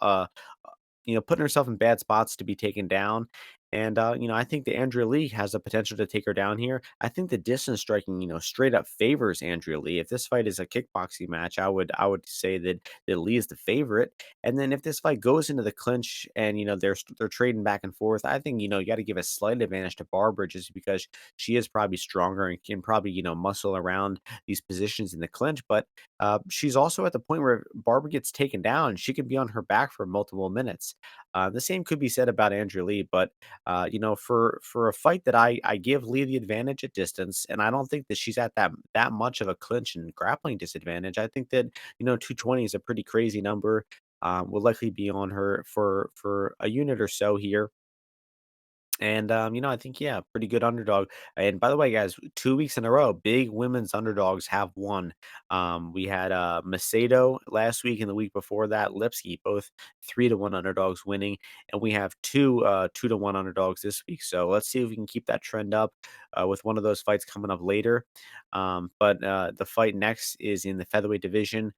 putting herself in bad spots to be taken down. And I think that Andrea Lee has the potential to take her down here. I think the distance striking, straight up favors Andrea Lee. If this fight is a kickboxing match, I would say that Lee is the favorite. And then if this fight goes into the clinch and they're trading back and forth, I think you got to give a slight advantage to Barbara just because she is probably stronger and can probably muscle around these positions in the clinch. But she's also at the point where Barbara gets taken down, she can be on her back for multiple minutes. The same could be said about Andrea Lee, but for a fight that I give Lee the advantage at distance, and I don't think that she's at that much of a clinch and grappling disadvantage. I think that 220 is a pretty crazy number. Will likely be on her for a unit or so here. And, I think, yeah, pretty good underdog. And by the way, guys, 2 weeks in a row, big women's underdogs have won. We had Macedo last week and the week before that, Lipsky, both 3-1 underdogs winning. And we have 2-1 underdogs this week. So let's see if we can keep that trend up with one of those fights coming up later. But the fight next is in the featherweight division.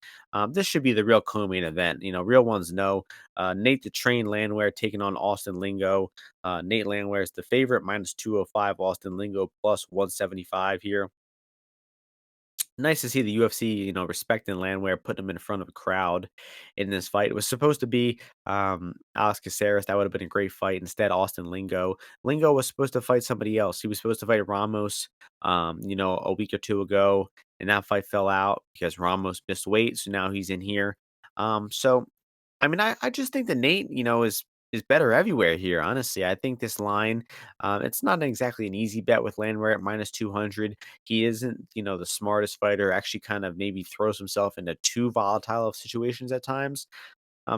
This should be the real co-main event. Real ones know. Nate the Train Landwehr taking on Austin Lingo. Nate Landwehr is the favorite, minus 205. Austin Lingo plus 175 here. Nice to see the UFC, respecting Landwehr, putting him in front of a crowd in this fight. It was supposed to be Alex Caceres. That would have been a great fight. Instead, Austin Lingo. Lingo was supposed to fight somebody else. He was supposed to fight Ramos, a week or two ago, and that fight fell out because Ramos missed weight. So now he's in here. So I mean, I just think that Nate, is better everywhere here. Honestly, I think this line, it's not exactly an easy bet with Landwehr at minus 200. He isn't, the smartest fighter. Actually, kind of maybe throws himself into too volatile of situations at times.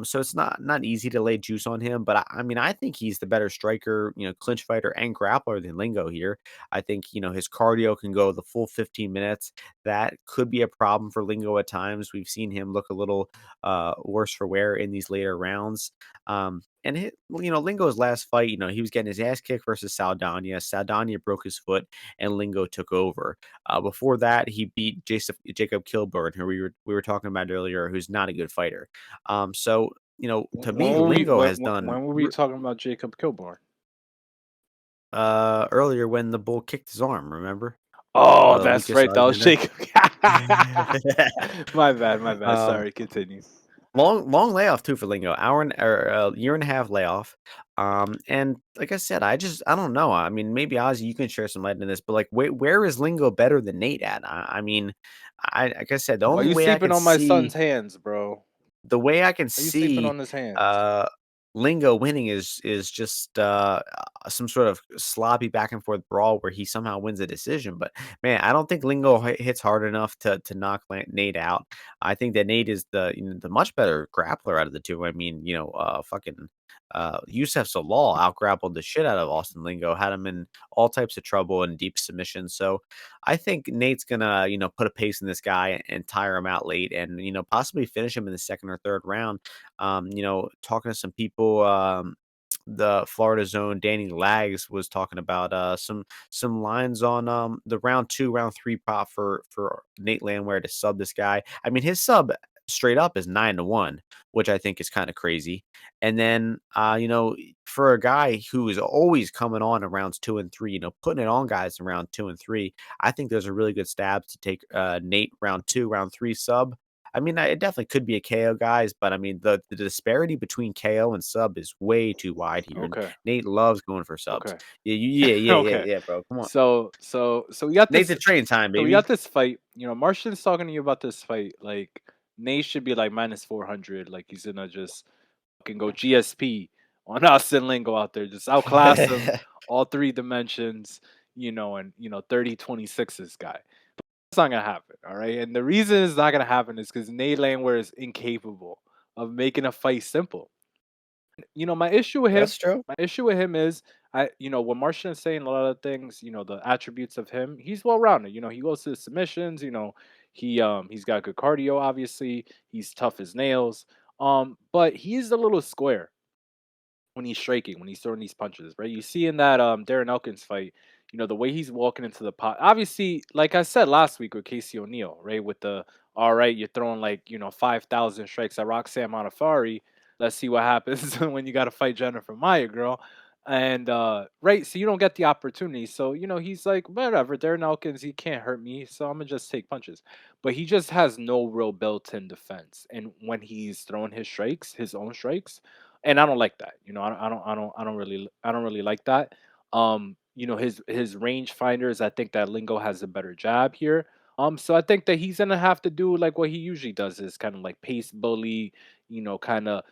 So it's not easy to lay juice on him, but I mean, I think he's the better striker, clinch fighter and grappler than Lingo here. I think, his cardio can go the full 15 minutes. That could be a problem for Lingo at times. We've seen him look a little worse for wear in these later rounds. Lingo's last fight, he was getting his ass kicked versus Saldana. Saldana broke his foot and Lingo took over. Before that, he beat Jacob Kilburn, who we were talking about earlier, who's not a good fighter. So, to When me, were we Lingo has done when were we talking about Jacob Kilborn? earlier when the bull kicked his arm, remember? Oh, that's Lucas right. That was Alexander. Jacob. My bad. My bad. um, Sorry. Continue. long layoff too for Lingo, hour and or year and a half layoff. And like I said, I don't know. I mean, maybe Ozzy, you can share some light into this, but like, where is Lingo better than Nate at? I mean, like I said, the Why only you way I sleeping can on my son's see hands, bro? the way I can Why you sleeping see, on his hands? uh, Lingo winning is just, some sort of sloppy back and forth brawl where he somehow wins a decision, but, man, I don't think Lingo hits hard enough to knock Nate out. I think that Nate is the much better grappler out of the 2. I mean, fucking, Youssef Zalal out-grappled the shit out of Austin Lingo, had him in all types of trouble and deep submission, so I think Nate's gonna, put a pace in this guy and tire him out late and, possibly finish him in the 2nd or 3rd round. Talking to some people, the Florida Zone, Danny Lags was talking about some lines on the round 2, round 3 prop for Nate Landwehr to sub this guy. I mean, his sub straight up is 9-1, which I think is kind of crazy. And then for a guy who is always coming on in rounds 2 and 3, putting it on guys in round 2 and 3, I think those are really good stabs to take Nate round 2, round 3 sub. I mean, it definitely could be a KO, guys, but I mean, the disparity between KO and sub is way too wide here. And Okay. Nate loves going for subs. Okay. Okay. Yeah, bro. Come on. So we got Nate the this. train time, So we got baby. this fight. Martian's talking to you about this fight. Like Nate should be like minus 400. Like he's gonna just fucking go GSP on Austin Lingo out there. Just outclass him all 3 dimensions. And 30-26 this guy. It's not gonna happen, all right? And the reason it's not gonna happen is because Nate Landwehr is incapable of making a fight simple. My issue with him, That's true. is when Martian is saying a lot of things, the attributes of him, he's well rounded. He goes to the submissions, he's got good cardio, obviously, he's tough as nails. But he's a little square when he's striking, when he's throwing these punches, right? You see in that Darren Elkins fight, the way he's walking into the pot. Obviously, like I said last week with Casey O'Neill, right? With the all right, you're throwing like 5,000 strikes at Roxanne Modafferi. Let's see what happens when you got to fight Jennifer Maya, girl. And right, so you don't get the opportunity. So he's like, whatever, Darren Elkins, he can't hurt me, so I'm gonna just take punches. But he just has no real built-in defense. And when he's throwing his strikes, his own strikes, and I don't like that. I don't really like that. His range finders, I think that Lingo has a better jab here. So I think that he's gonna have to do like what he usually does is kind of like pace bully, kind of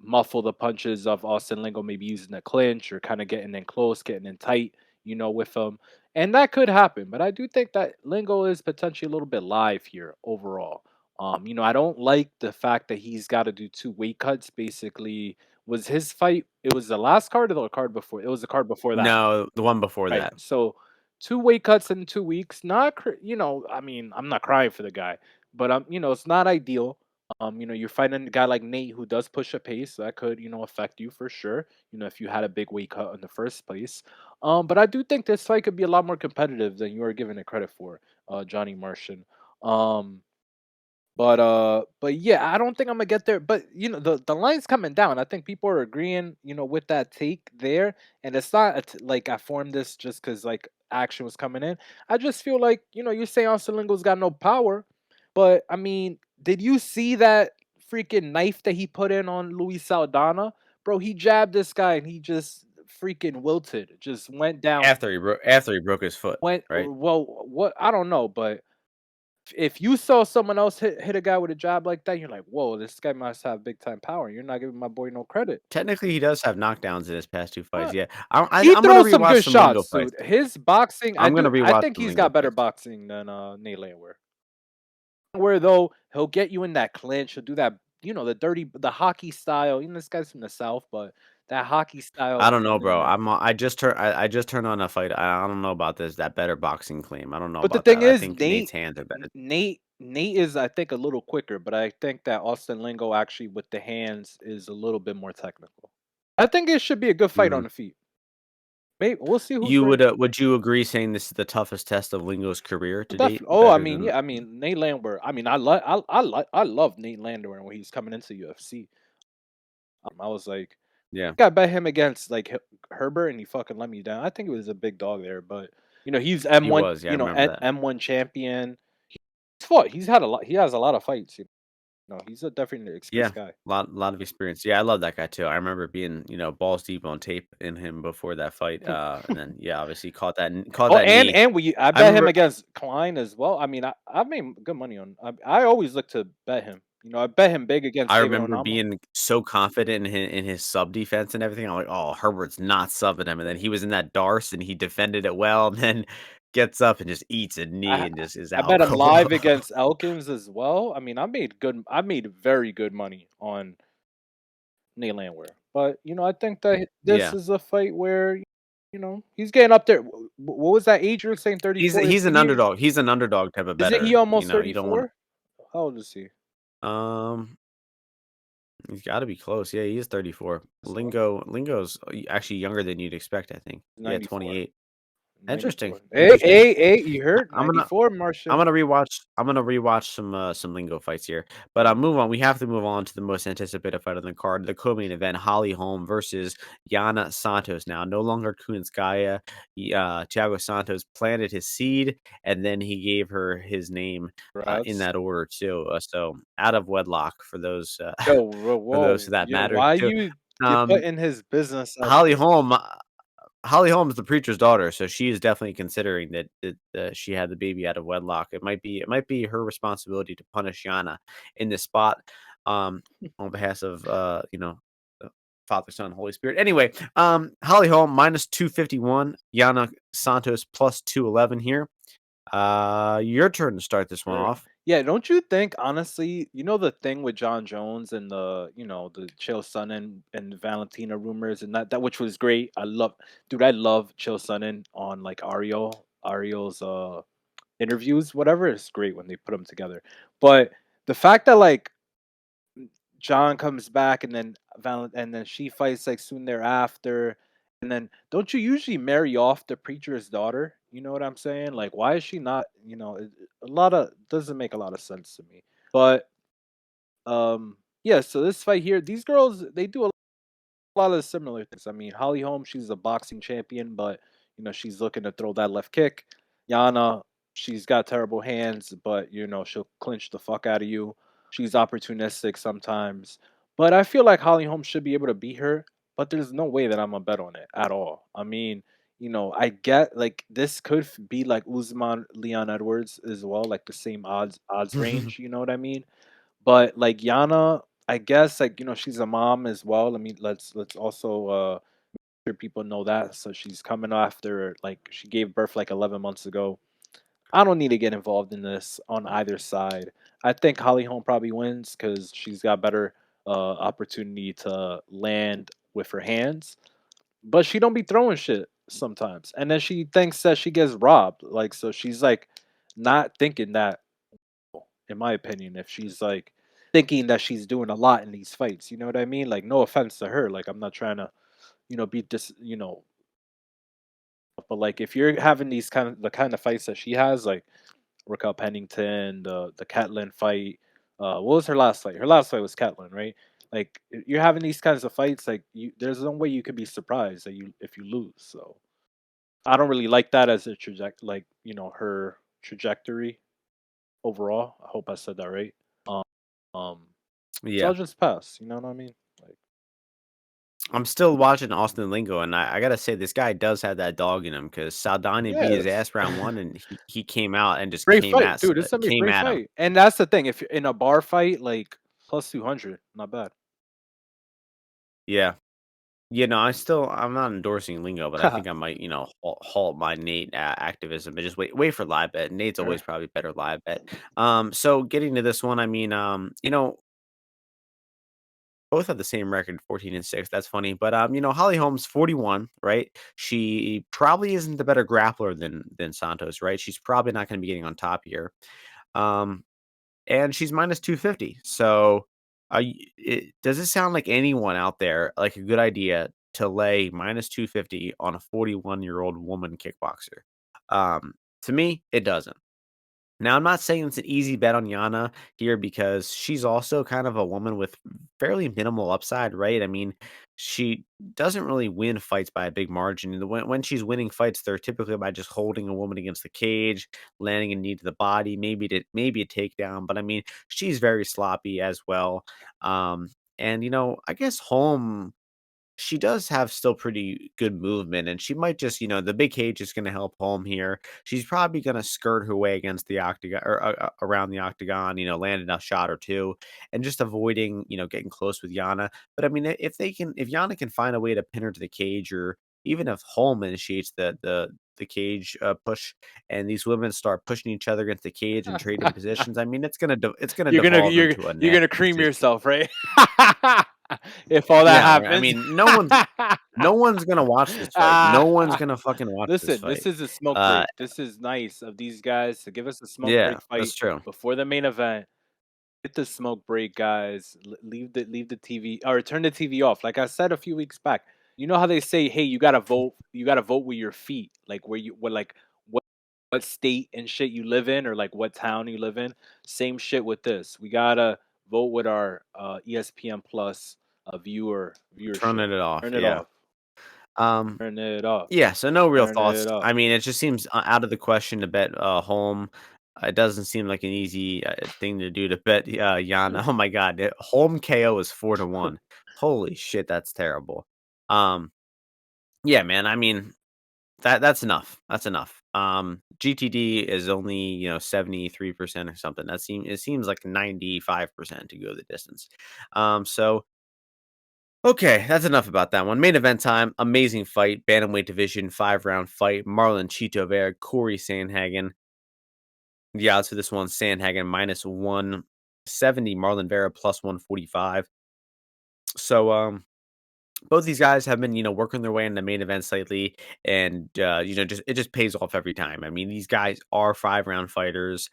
muffle the punches of Austin Lingo, maybe using a clinch or kind of getting in close, getting in tight, with him. And that could happen, but I do think that Lingo is potentially a little bit live here overall. I don't like the fact that he's got to do 2 weight cuts basically Was his fight it was the last card or the card before? It was the card before that. No, the one before Right. that. So 2 weight cuts in 2 weeks. Not I mean, I'm not crying for the guy, but it's not ideal. You're fighting a guy like Nate who does push a pace that could, affect you for sure. If you had a big weight cut in the first place. But I do think this fight could be a lot more competitive than you are giving it credit for, Johnny Martian. Um but yeah, I don't think I'm gonna get there. But the line's coming down. I think people are agreeing, with that take there. And it's not like I formed this just because like action was coming in. I just feel like you're saying Austin Lingo's got no power, but I mean, did you see that freaking knife that he put in on Luis Saldana, bro? He jabbed this guy and he just freaking wilted, just went down. After he broke his foot, Went right? well, what I don't know, but if you saw someone else hit a guy with a jab like that, you're like, "Whoa, this guy must have big time power." You're not giving my boy no credit. Technically, he does have knockdowns in his past 2 fights, What? yeah. He I'm gonna throws some rewatch good some Lingo shots, fights. dude. His boxing, I'm gonna I rewatch think some he's Lingo got better fights. boxing than Nate Landwehr. Where though he'll get you in that clinch, he'll do that, the hockey style. This guy's from the south, but that hockey style I don't know, getting in bro. there. I just turned on a fight. I don't know about that better boxing claim. I don't know But the about thing that. I is, think Nate's hands are better. Nate is I think a little quicker, but I think that Austin Lingo actually with the hands is a little bit more technical. I think it should be a good fight Mhm. on the feet. Maybe we'll see who's right. Would you agree saying this is the toughest test of Lingo's career to date? Definitely. Oh, I Better mean, than yeah, I mean Nate Landwehr. I mean, I love Nate Landwehr when he's coming into UFC. I was like, yeah, I bet him against like Herbert, and he fucking let me down. I think it was a big dog there, but he's he M1, was, yeah, I remember that. M1 champion. He's fought. He's had a lot. He has a lot of fights. He's a definitely an Yeah, experienced guy. lot of experience. Yeah, I love that guy too. I remember being, balls deep on tape in him before that fight, and then, yeah, obviously caught Oh, that knee. I I bet him remember against Klein as well. I mean, I've made good money on. I always look to bet him. I bet him big against I David remember Onama. being so confident in his sub defense and everything. I'm like, "Oh, Herbert's not subbing him," and then he was in that Darce, and he defended it well, and then gets up and just eats a knee I and just is I out bet him cold. live against Elkins as well. I mean, I made very good money on Nate Landwehr. But I think that this Yeah. is a fight where he's getting up there. What was that age you were saying? 34. He's an underdog type of Isn't he better, almost you don't want 34? How old is he? um, he's gotta be close. Yeah, he is 34. So Lingo's, actually younger than you'd expect, I think. Yeah, 94. 28. Interesting, 94. Hey, interesting. hey, hey, you heard I'm gonna 94, Martian. I'm gonna rewatch some Lingo fights here. But Mhm. move on. We have to move on to the most anticipated fight on the card, the co-main event, Holly Holm versus Yana Santos. Now, no longer Kunitskaya. Thiago Santos planted his seed, and then he gave her his name in Congrats. that order too. So out of wedlock Yo, whoa, for those whoa, that yo, matter why too. you Um, putting his business out Holly there? Holm Holly Holmes, the preacher's daughter, so she is definitely considering that she had the baby out of wedlock. It might be her responsibility to punish Yana in this spot, um, on behalf of Father, Son, Holy Spirit. Anyway, Holly Holm minus 251, Yana Santos plus 211 here. Your turn to start this one Sure. off. Yeah, don't you think honestly, the thing with John Jones and the Chael Sonnen and Valentina rumors and that which was great. I love Chael Sonnen on like Ariel's interviews, whatever. It's great when they put them together. But the fact that like John comes back and then and then she fights like soon thereafter. And then don't you usually marry off the preacher's daughter? You know what I'm saying? Like why is she not, a lot of doesn't make a lot of sense to me. But yeah, so this fight here, these girls they do a lot of similar things. I mean, Holly Holm, she's a boxing champion, but she's looking to throw that left kick. Yana, she's got terrible hands, but she'll clinch the fuck out of you. She's opportunistic sometimes, but I feel like Holly Holm should be able to beat her. But there's no way that I'm gonna bet on it at all. I mean, I get like this could be like Usman Leon Edwards as well, like the same odds range. You know what I mean? But like Yana, I guess like she's a mom as well. I mean, let's also sure people know that. So she's coming after like she gave birth like 11 months ago. I don't need to get involved in this on either side. I think Holly Holm probably wins because she's got better opportunity to land with her hands, but she don't be throwing shit sometimes, and then she thinks that she gets robbed. Like, so she's like not thinking that, in my opinion, if she's like thinking that she's doing a lot in these fights, you know what I mean? Like, no offense to her, like I'm not trying to, be but like if you're having these kind of fights that she has, like Raquel Pennington, the Catlin fight. What was her last fight? Her last fight was Catlin, right? Like you're having these kinds of fights, like there's no way you could be surprised that you if you lose. So I don't really like that as a like her trajectory overall. I hope I said that right. Um, um so Yeah. I'll just pass. You know what I mean? Like I'm still watching Austin Lingo, and I gotta say this guy does have that dog in him because Saldana beat his yes, ass round 1, and he came out and just great fight, dude. This is gonna be a came great at him. fight. And that's the thing. If you're in a bar fight, like plus 200, not bad. Yeah. I'm not endorsing Lingo, but I think I might, halt my Nate activism, but just wait for live bet. Nate's always Sure. probably better live bet. So getting to this one, I mean, both have the same record, 14-6. That's funny, but Holly Holmes, 41, right? She probably isn't the better grappler than Santos, right? She's probably not going to be getting on top here. Um, and she's minus 250. So, does it sound like anyone out there like a good idea to lay minus 250 on a 41-year-old woman kickboxer? To me, it doesn't. Now, I'm not saying it's an easy bet on Yana here because she's also kind of a woman with fairly minimal upside, right? I mean, she doesn't really win fights by a big margin. And when she's winning fights, they're typically by just holding a woman against the cage, landing a knee to the body, maybe a takedown. But I mean, she's very sloppy as well. Um, and I guess home she does have still pretty good movement, and she might just, the big cage is going to help home here. She's probably going to skirt her way against the octagon or around the octagon, landing a shot or two, and just avoiding, getting close with Yana. But I mean, if Yana can find a way to pin her to the cage, or even if Holm initiates the cage push, and these women start pushing each other against the cage and trading positions, I mean, it's gonna You're gonna devolve you're into a you're gonna nasty cream decision. yourself, right? If all that Yeah, right. I happens. mean, no one's gonna watch this fight. No one's gonna fucking watch this Listen, this fight. is a smoke Uh, break. This is nice of these guys to give us a smoke yeah, break that's fight true. before the main event. Hit the smoke break, guys. Leave the TV or turn the TV off. Like I said a few weeks back, you know how they say, "Hey, you gotta vote. You gotta vote with your feet, like what state and shit you live in, or like what town you live in." Same shit with this. We gotta vote with our ESPN Plus viewership. Turning it off, Turn it yeah. off. Um, Turn it off. yeah, so no real Turn thoughts. it off. I mean, it just seems out of the question to bet home. It doesn't seem like an easy thing to do to bet Yana. Oh my god, home KO is 4-1. Holy shit, that's terrible. Um, yeah, man. I mean, that's enough. That's enough. GTD is only, 73% or something. It seems like 95% to go the distance. So okay, that's enough about that one. Main event time, amazing fight, bantamweight division, 5-round fight. Marlon Chito Vera, Cory Sandhagen. The odds for this one, Sandhagen minus 170, Marlon Vera plus 145. So both these guys have been, working their way in the main events lately, and just it just pays off every time. I mean, these guys are 5-round fighters.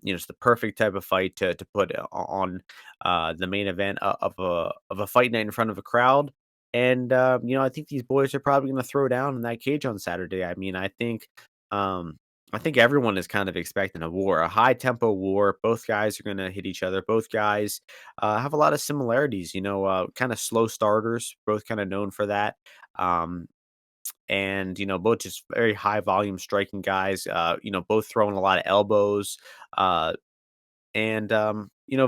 It's the perfect type of fight to put on the main event of a fight night in front of a crowd. And I think these boys are probably going to throw down in that cage on Saturday. I mean, um, I think everyone is kind of expecting a war, a high tempo war. Both guys are going to hit each other. Both guys have a lot of similarities, kind of slow starters, both kind of known for that. Um, and, both just very high volume striking guys, both throwing a lot of elbows.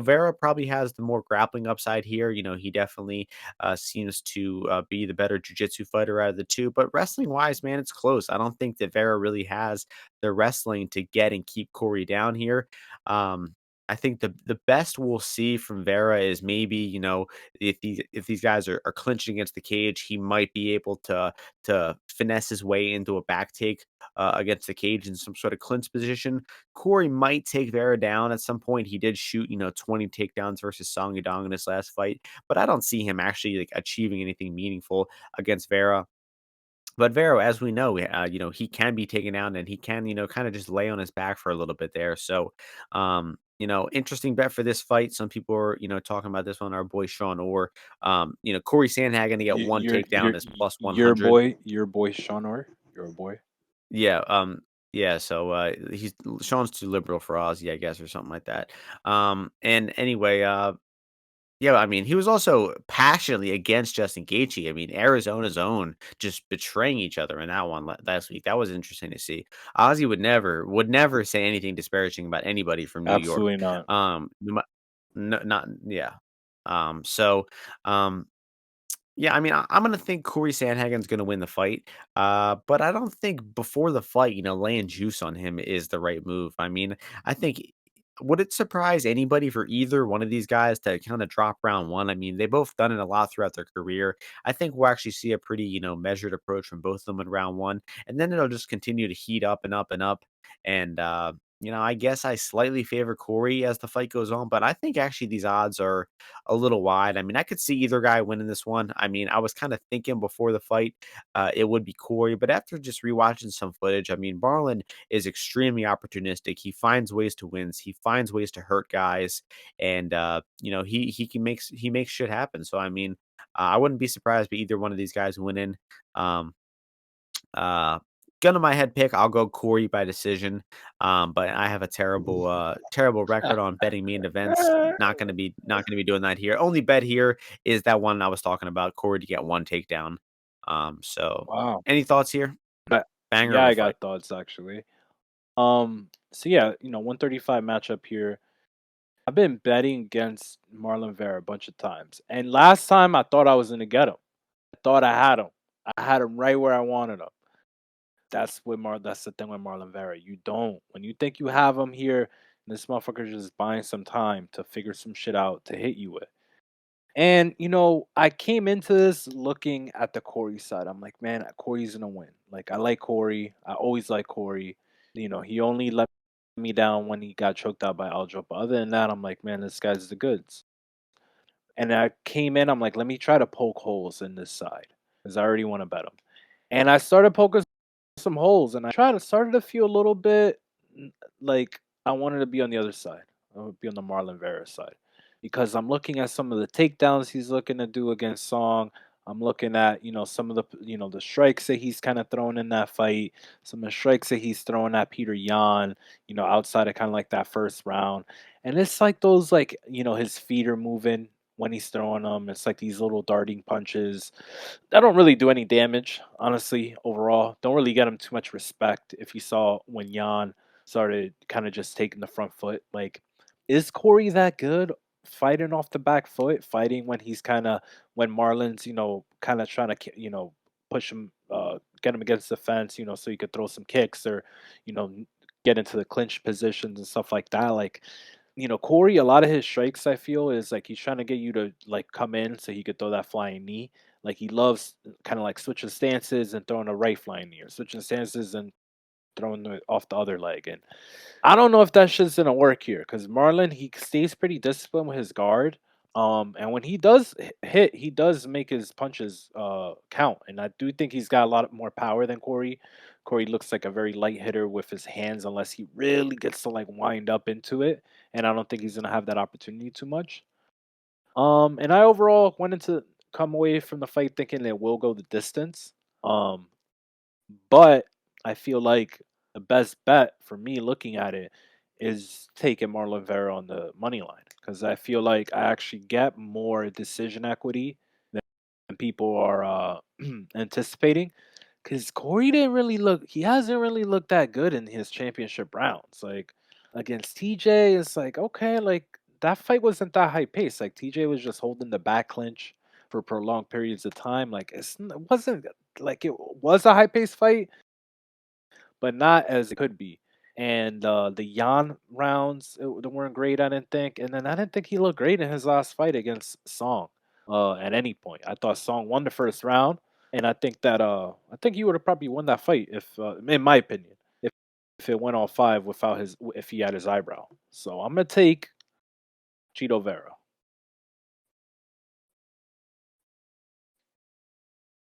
Vera probably has the more grappling upside here. He definitely seems to be the better jujitsu fighter out of the two. But wrestling wise, man, it's close. I don't think that Vera really has the wrestling to get and keep Cory down here. Um, I think the best we'll see from Vera is maybe, if these guys are clinching against the cage, he might be able to finesse his way into a back take against the cage in some sort of clinch position. Cory might take Vera down at some point. He did shoot, 20 takedowns versus Song Yadong in his last fight, but I don't see him actually like achieving anything meaningful against Vera. But Vero, as we know, he can be taken down and he can, kind of just lay on his back for a little bit there. So, interesting bet for this fight. Some people are, talking about this one. Our boy Sean Orr, Corey Sandhagen to get You, one you're you're takedown is plus your 100. boy, your boy Shonor, your boy. Yeah. Yeah. So, Sean's too liberal for Ozzy, I guess, or something like that. And anyway, yeah, I mean, he was also passionately against Justin Gaethje. I mean, Arizona's own just betraying each other in that one last week. That was interesting to see. Ozzy would never say anything disparaging about anybody from New York. Absolutely not. No ma- not yeah. So, um, yeah, I mean, I'm gonna think Corey Sandhagen's gonna win the fight, but I don't think before the fight, laying juice on him is the right move. I mean, I think would it surprise anybody for either one of these guys to kind of drop round one? I mean, they both done it a lot throughout their career. I think we'll actually see a pretty, measured approach from both of them in round one, and then it'll just continue to heat up and up and up. And I guess I slightly favor Corey as the fight goes on, but I think actually these odds are a little wide. I mean, I could see either guy winning this one. I mean, I was kind of thinking before the fight, it would be Corey, but after just rewatching some footage, I mean, Marlon is extremely opportunistic. He finds ways to win. He finds ways to hurt guys, and he makes shit happen. So I mean, I wouldn't be surprised by either one of these guys winning. Um, uh, Gun to my head pick, I'll go Corey by decision. But I have a terrible record on betting main events. Not gonna be doing that here. Only bet here is that one I was talking about, Corey to get one takedown. So Wow. any thoughts here? But Banger yeah, of a I fight. got thoughts actually. So yeah, 135 matchup here. I've been betting against Marlon Vera a bunch of times, and last time I thought I was gonna get him. I thought I had him. I had him right where I wanted him. That's the thing with Marlon Vera. You don't. When you think you have him here, this motherfucker's just buying some time to figure some shit out to hit you with. And I came into this looking at the Corey side. I'm like, man, Corey's gonna win. Like, I like Corey. I always like Corey. He only let me down when he got choked out by Aljo. But other than that, I'm like, man, this guy's the goods. And I came in, I'm like, let me try to poke holes in this side because I already want to bet him. And I started poking some holes, and I started to feel a little bit like I wanted to be on the other side. I would be on the Marlon Vera side because I'm looking at some of the takedowns he's looking to do against Song. I'm looking at some of the the strikes that he's kind of throwing in that fight, some of the strikes that he's throwing at Peter Yan, outside of kind of like that first round, and it's like those like his feet are moving when he's throwing them. It's like these little darting punches that don't really do any damage, honestly, overall. Don't really get him too much respect if you saw when Jan started kind of just taking the front foot. Like, is Corey that good fighting off the back foot, fighting when he's when Marlon's, kind of trying to, push him, get him against the fence, so he could throw some kicks or, you know, get into the clinch positions and stuff like that. Like, Corey, a lot of his strikes, I feel, is like he's trying to get you to like come in so he could throw that flying knee. Like he loves kind of like switching stances and throwing a right flying knee, or switching stances and throwing it off the other leg. And I don't know if that shit's gonna work here because Marlon he stays pretty disciplined with his guard. And when he does hit, he does make his punches count. And I do think he's got a lot more power than Corey. Corey looks like a very light hitter with his hands unless he really gets to like wind up into it. And I don't think he's gonna have that opportunity too much. And I overall went into come away from the fight thinking it will go the distance. Um, but I feel like the best bet for me looking at it is taking Marlon Vera on the money line because I feel like I actually get more decision equity than people are anticipating. Because Corey didn't really look, he hasn't really looked that good in his championship rounds. Like against TJ, it's like, okay, like that fight wasn't that high pace. Like TJ was just holding the back clinch for prolonged periods of time. Like it wasn't like it was a high pace fight, but not as it could be. and the Yan rounds they weren't great. I didn't think, and then I didn't think he looked great in his last fight against Song. At any point, I thought Song won the first round, and I think he would have probably won that fight in my opinion, if it went all five without his if he had his eyebrow. So I'm gonna take Chito Vera.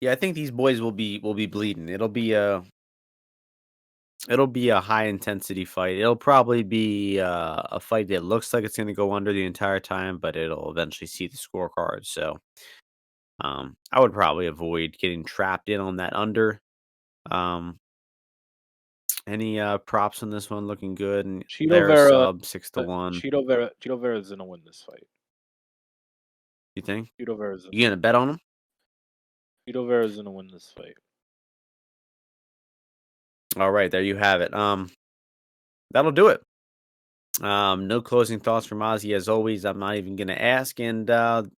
Yeah, I think these boys will be bleeding. It'll be a high intensity fight. It'll probably be a fight that looks like it's going to go under the entire time, but it'll eventually see the scorecard. So I would probably avoid getting trapped in on that under. Um, any props on this one looking good? And Chito Vera Vera, sub 6-1. Chito Vera is gonna win this fight. You think? Chito Vera is You gonna bet on him? Chito Vera is gonna win this fight. All right, there you have it. That'll do it. No closing thoughts from Ozzy as always. I'm not even gonna ask. And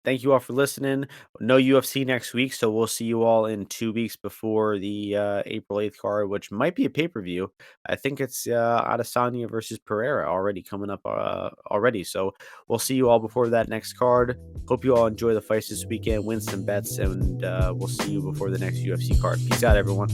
thank you all for listening. No UFC next week, so we'll see you all in 2 weeks before the April 8th card, which might be a pay-per-view. I think it's Adesanya versus Pereira already coming up already. So we'll see you all before that next card. Hope you all enjoy the fights this weekend, win some bets, and we'll see you before the next UFC card. Peace out, everyone.